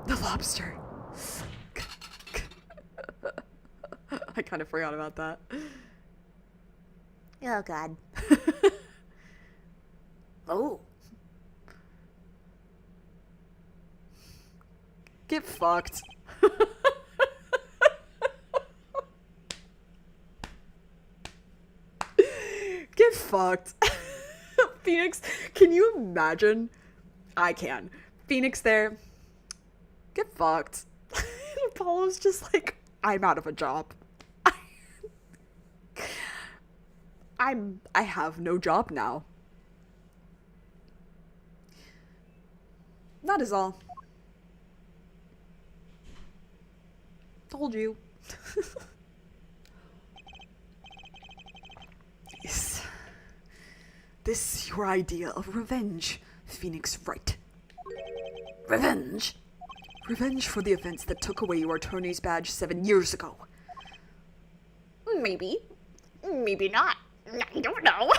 The lobster. I kind of forgot about that. Oh, God. Oh. Get fucked. Get fucked. Phoenix, can you imagine? I can. Phoenix there. Get fucked. Apollo's just like, I'm out of a job. I have no job now. That is all. Told you. Is this your idea of revenge, Phoenix Wright? Revenge? Revenge for the events that took away your attorney's badge 7 years ago. Maybe. Maybe not. I don't know.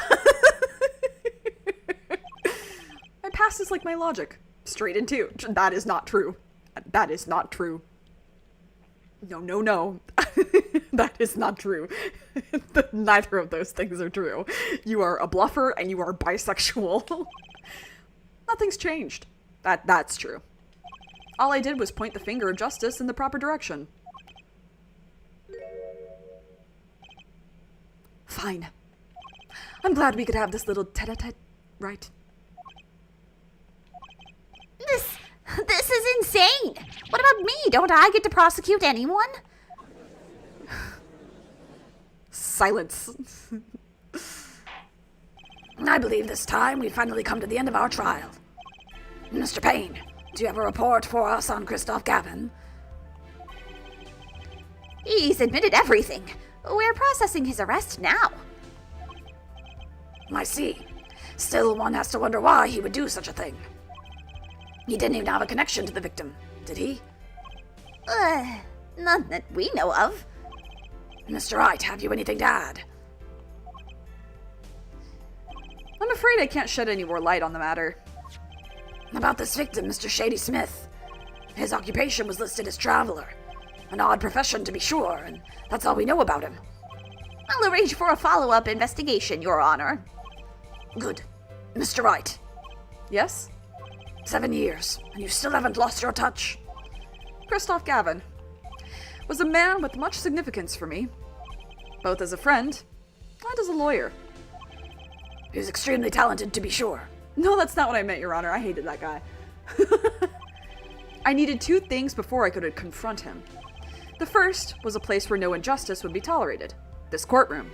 My past is like my logic. Straight in two. That is not true. That is not true. No, no, no. That is not true. Neither of those things are true. You are a bluffer and you are bisexual. Nothing's changed. That's true. All I did was point the finger of justice in the proper direction. Fine. I'm glad we could have this little tete-a-tete, right? don't I get to prosecute anyone? Silence. I believe this time we've finally come to the end of our trial. Mr. Payne, do you have a report for us on Christoph Gavin? He's admitted everything. We're processing his arrest now. I see. Still, one has to wonder why he would do such a thing. He didn't even have a connection to the victim, did he? None that we know of. Mr. Wright, have you anything to add? I'm afraid I can't shed any more light on the matter. About this victim, Mr. Shady Smith. His occupation was listed as traveler. An odd profession, to be sure, and that's all we know about him. I'll arrange for a follow-up investigation, Your Honor. Good. Mr. Wright, Yes? 7 years, and you still haven't lost your touch. Christoph Gavin was a man with much significance for me, both as a friend and as a lawyer. He was extremely talented, to be sure. No, that's not what I meant, Your Honor. I hated that guy. I needed two things before I could confront him. The first was a place where no injustice would be tolerated. This courtroom.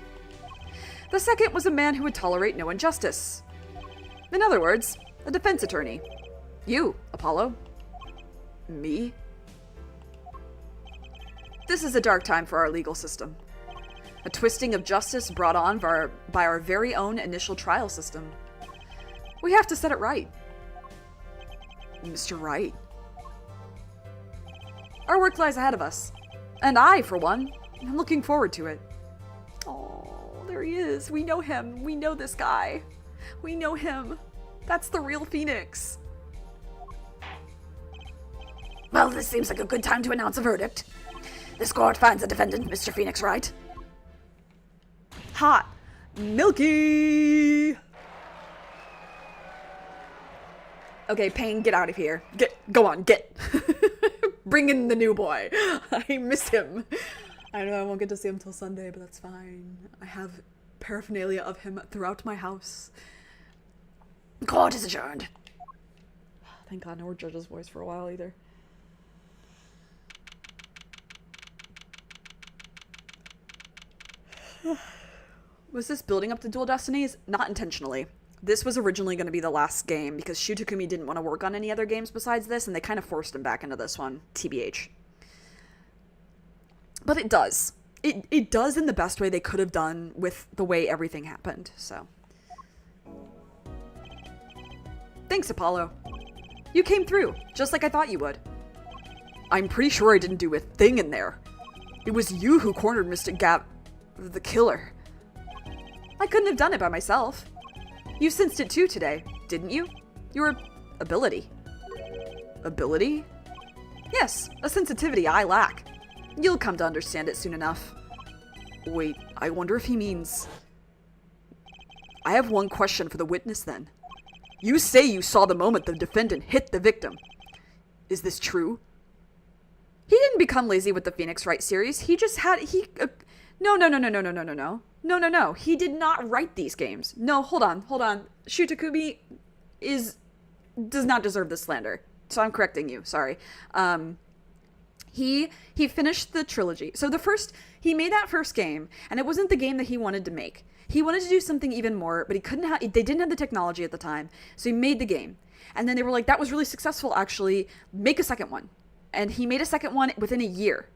The second was a man who would tolerate no injustice. In other words, a defense attorney. You, Apollo. Me. This is a dark time for our legal system. A twisting of justice brought on by our very own initial trial system. We have to set it right. Mr. Wright. Our work lies ahead of us. And I, for one, am looking forward to it. Oh, there he is. We know him. We know this guy. We know him. That's the real Phoenix. Well, this seems like a good time to announce a verdict. This court finds the defendant, Mr. Phoenix Wright. Hot. Milky. Okay, Payne, get out of here. Go on, get. Bring in the new boy. I miss him. I know I won't get to see him till Sunday, but that's fine. I have paraphernalia of him throughout my house. Court is adjourned. Thank God, no more judge's voice for a while either. Was this building up to Dual Destinies? Not intentionally. This was originally going to be the last game because Shu Takumi didn't want to work on any other games besides this, and they kind of forced him back into this one, TBH. But it does. It does in the best way they could have done with the way everything happened, so. Thanks, Apollo. You came through, just like I thought you would. I'm pretty sure I didn't do a thing in there. It was you who cornered Mr. the killer. I couldn't have done it by myself. You sensed it too today, didn't you? Your ability. Ability? Yes, a sensitivity I lack. You'll come to understand it soon enough. Wait, I wonder if he means... I have one question for the witness then. You say you saw the moment the defendant hit the victim. Is this true? He didn't become lazy with the Phoenix Wright series. He just had... No. He did not write these games. No, hold on. Shu Takumi does not deserve this slander. So I'm correcting you. Sorry. He finished the trilogy. So he made that first game, and it wasn't the game that he wanted to make. He wanted to do something even more, but they didn't have the technology at the time. So he made the game. And then they were like, that was really successful, actually. Make a second one. And he made a second one within a year.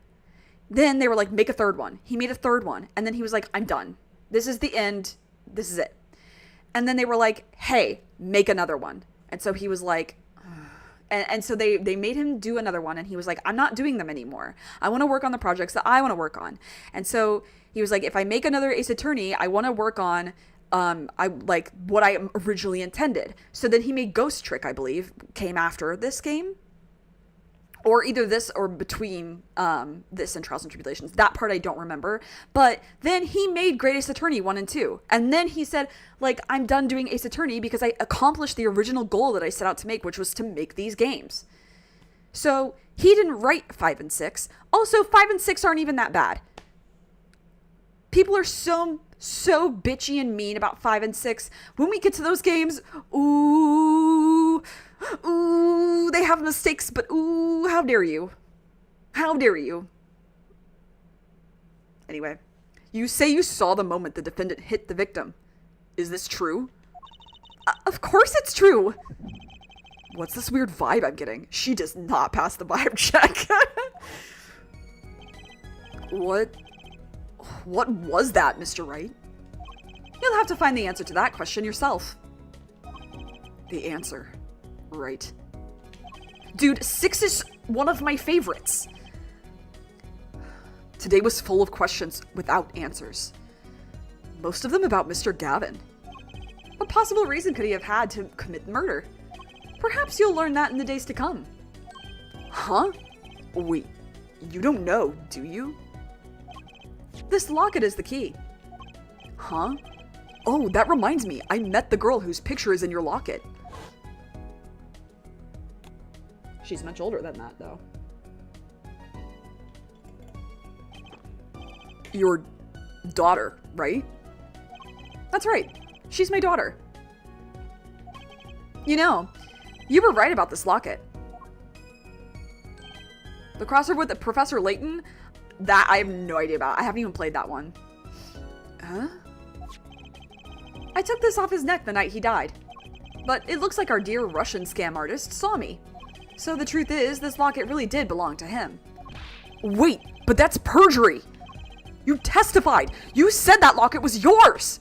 Then they were like, make a third one. He made a third one. And then he was like, I'm done. This is the end. This is it. And then they were like, hey, make another one. And so he was like, and so they made him do another one. And he was like, I'm not doing them anymore. I want to work on the projects that I want to work on. And so he was like, if I make another Ace Attorney, I want to work on what I originally intended. So then he made Ghost Trick, I believe, came after this game. Or either this or between this and Trials and Tribulations. That part I don't remember. But then he made Great Ace Attorney 1 and 2. And then he said, I'm done doing Ace Attorney because I accomplished the original goal that I set out to make, which was to make these games. So he didn't write 5 and 6. Also, 5 and 6 aren't even that bad. People are so bitchy and mean about 5 and 6. When we get to those games, ooh, they have mistakes, but ooh, how dare you? How dare you? Anyway, you say you saw the moment the defendant hit the victim. Is this true? Of course it's true. What's this weird vibe I'm getting? She does not pass the vibe check. What was that, Mr. Wright? You'll have to find the answer to that question yourself. The answer. Right. Dude, 6 is one of my favorites. Today was full of questions without answers. Most of them about Mr. Gavin. What possible reason could he have had to commit murder? Perhaps you'll learn that in the days to come. Huh? Wait, you don't know, do you? This locket is the key. Huh? Oh, that reminds me, I met the girl whose picture is in your locket. She's much older than that, though. Your daughter, right? That's right. She's my daughter. You know, you were right about this locket. The crossover with Professor Layton, that I have no idea about. I haven't even played that one. Huh? I took this off his neck the night he died. But it looks like our dear Russian scam artist saw me. So the truth is, this locket really did belong to him. Wait, but that's perjury! You testified! You said that locket was yours!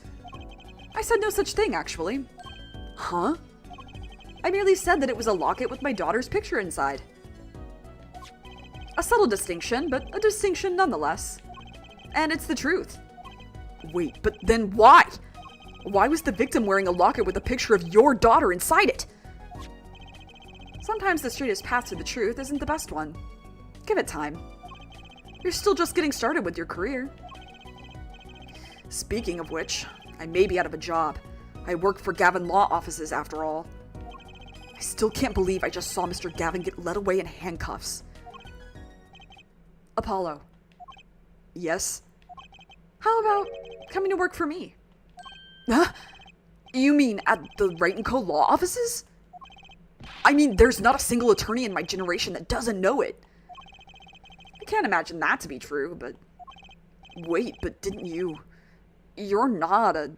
I said no such thing, actually. Huh? I merely said that it was a locket with my daughter's picture inside. A subtle distinction, but a distinction nonetheless. And it's the truth. Wait, but then why? Why was the victim wearing a locket with a picture of your daughter inside it? Sometimes the straightest path to the truth isn't the best one. Give it time. You're still just getting started with your career. Speaking of which, I may be out of a job. I work for Gavin Law Offices after all. I still can't believe I just saw Mr. Gavin get led away in handcuffs. Apollo. Yes? How about coming to work for me? Huh? You mean at the Wright & Co. Law Offices? I mean, there's not a single attorney in my generation that doesn't know it. I can't imagine that to be true, but... Wait, but didn't you... You're not a...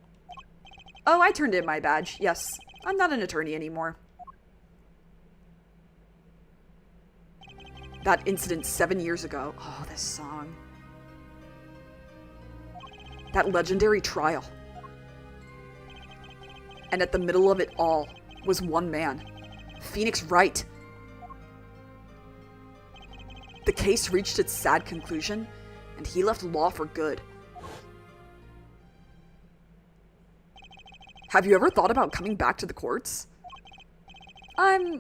Oh, I turned in my badge. Yes, I'm not an attorney anymore. That incident 7 years ago. Oh, this song. That legendary trial. And at the middle of it all was one man. Phoenix Wright. The case reached its sad conclusion, and he left law for good. Have you ever thought about coming back to the courts? I'm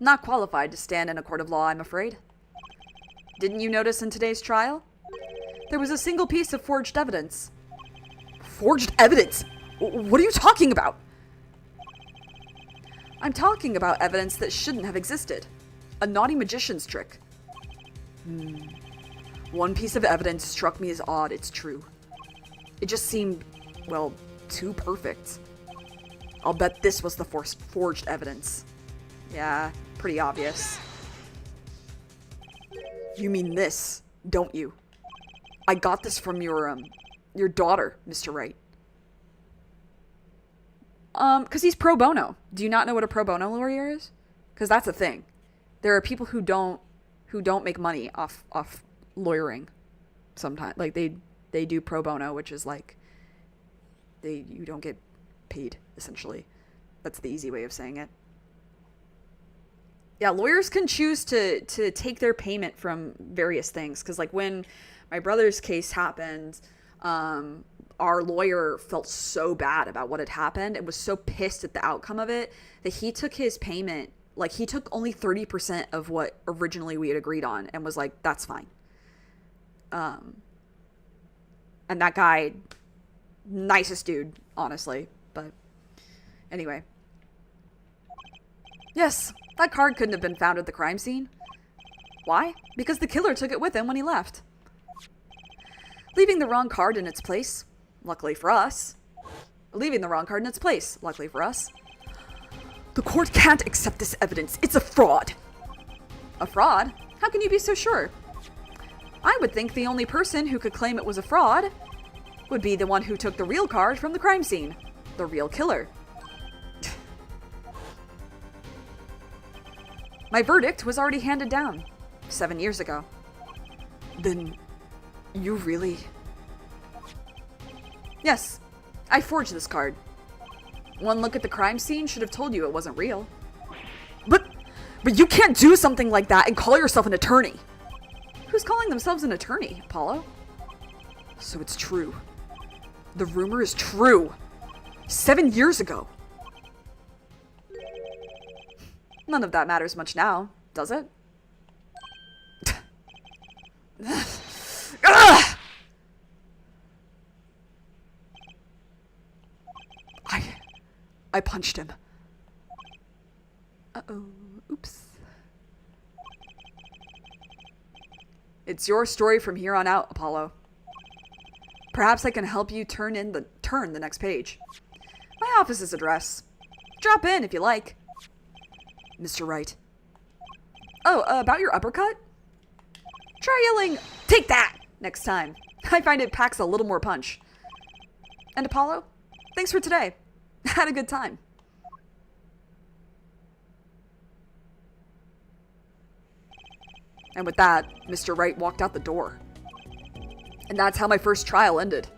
not qualified to stand in a court of law, I'm afraid. Didn't you notice in today's trial? There was a single piece of forged evidence. Forged evidence? What are you talking about? I'm talking about evidence that shouldn't have existed. A naughty magician's trick. One piece of evidence struck me as odd, it's true. It just seemed, well, too perfect. I'll bet this was the forged evidence. Yeah, pretty obvious. You mean this, don't you? I got this from your daughter, Mr. Wright. 'Cause he's pro bono. Do you not know what a pro bono lawyer is? 'Cause that's a thing. There are people who don't make money off lawyering. Sometimes, like they do pro bono, which is like you don't get paid, essentially. That's the easy way of saying it. Yeah, lawyers can choose to take their payment from various things. Because like when my brother's case happened, our lawyer felt so bad about what had happened and was so pissed at the outcome of it that he took his payment, like he took only 30% of what originally we had agreed on and was like, that's fine. And that guy, nicest dude, honestly. But anyway. Yes, that card couldn't have been found at the crime scene. Why? Because the killer took it with him when he left. Leaving the wrong card in its place, luckily for us. Leaving the wrong card in its place, luckily for us. The court can't accept this evidence. It's a fraud. A fraud? How How can you be so sure? I would think the only person who could claim it was a fraud would be the one who took the real card from the crime scene. The real killer. My verdict was already handed down 7 years ago. Then you really... Yes, I forged this card. One look at the crime scene should have told you it wasn't real. But you can't do something like that and call yourself an attorney. Who's calling themselves an attorney, Apollo? So it's true. The rumor is true. 7 years ago. None of that matters much now, does it? I punched him. Uh-oh. Oops. It's your story from here on out, Apollo. Perhaps I can help you turn the next page. My office's address. Drop in if you like. Mr. Wright. Oh, about your uppercut? Try yelling, "Take that!" next time. I find it packs a little more punch. And Apollo, thanks for today. Had a good time. And with that, Mr. Wright walked out the door. And that's how my first trial ended.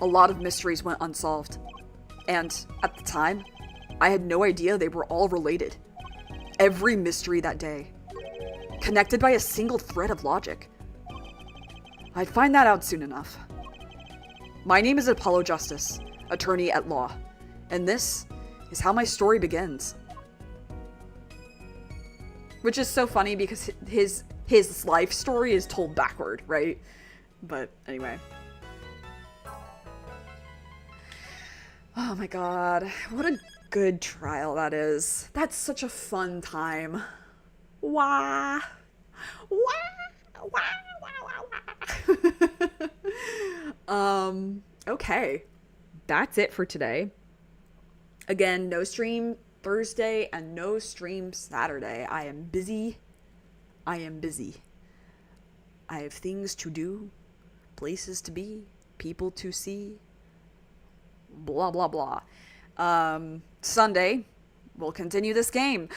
A lot of mysteries went unsolved. And at the time, I had no idea they were all related. Every mystery that day, connected by a single thread of logic. I'd find that out soon enough. My name is Apollo Justice, attorney at law, and this is how my story begins. Which is so funny because his life story is told backward, right? But anyway. Oh my god, what a good trial that is. That's such a fun time. Wah. Wah. Wah. Wah. Wah. Wah. Okay. That's it for today. Again, no stream Thursday and no stream Saturday. I am busy. I have things to do, places to be, people to see, blah, blah, blah. Sunday, we'll continue this game.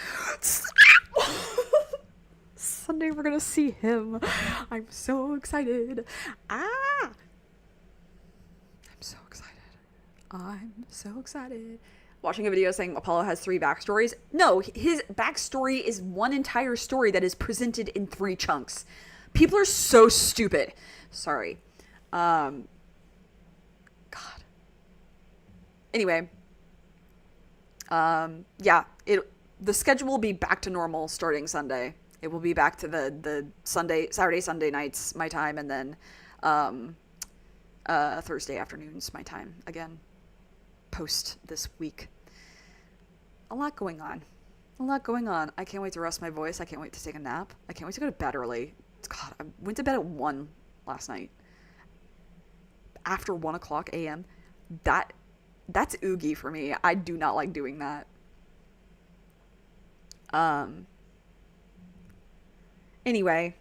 Sunday, we're gonna see him. I'm so excited. I'm so excited. Watching a video saying Apollo has 3 backstories. No, his backstory is one entire story that is presented in 3 chunks. People are so stupid. Sorry. God. Anyway. Yeah. The schedule will be back to normal starting Sunday. It will be back to the Saturday, Sunday nights, my time, and then Thursday afternoons, my time, again, post this week. A lot going on. I can't wait to rest my voice. I can't wait to take a nap. I can't wait to go to bed early. God, I went to bed at 1 last night. After 1 o'clock a.m. That's oogie for me. I do not like doing that. Anyway.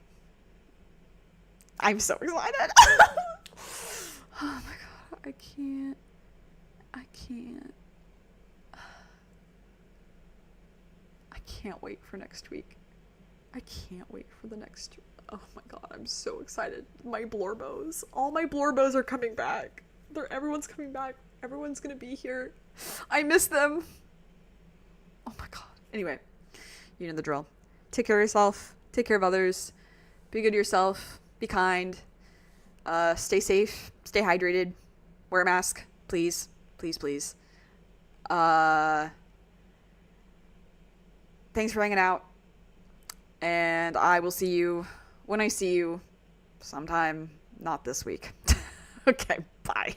I'm so excited. Oh my god. I can't. I can't wait for next week. I can't wait for the next... Oh my god, I'm so excited. My Blorbos. All my Blorbos are coming back. Everyone's coming back. Everyone's gonna be here. I miss them. Oh my god. Anyway, you know the drill. Take care of yourself. Take care of others. Be good to yourself. Be kind. Stay safe. Stay hydrated. Wear a mask. Please. Please, please. Thanks for hanging out. And I will see you when I see you sometime not this week. Okay, bye.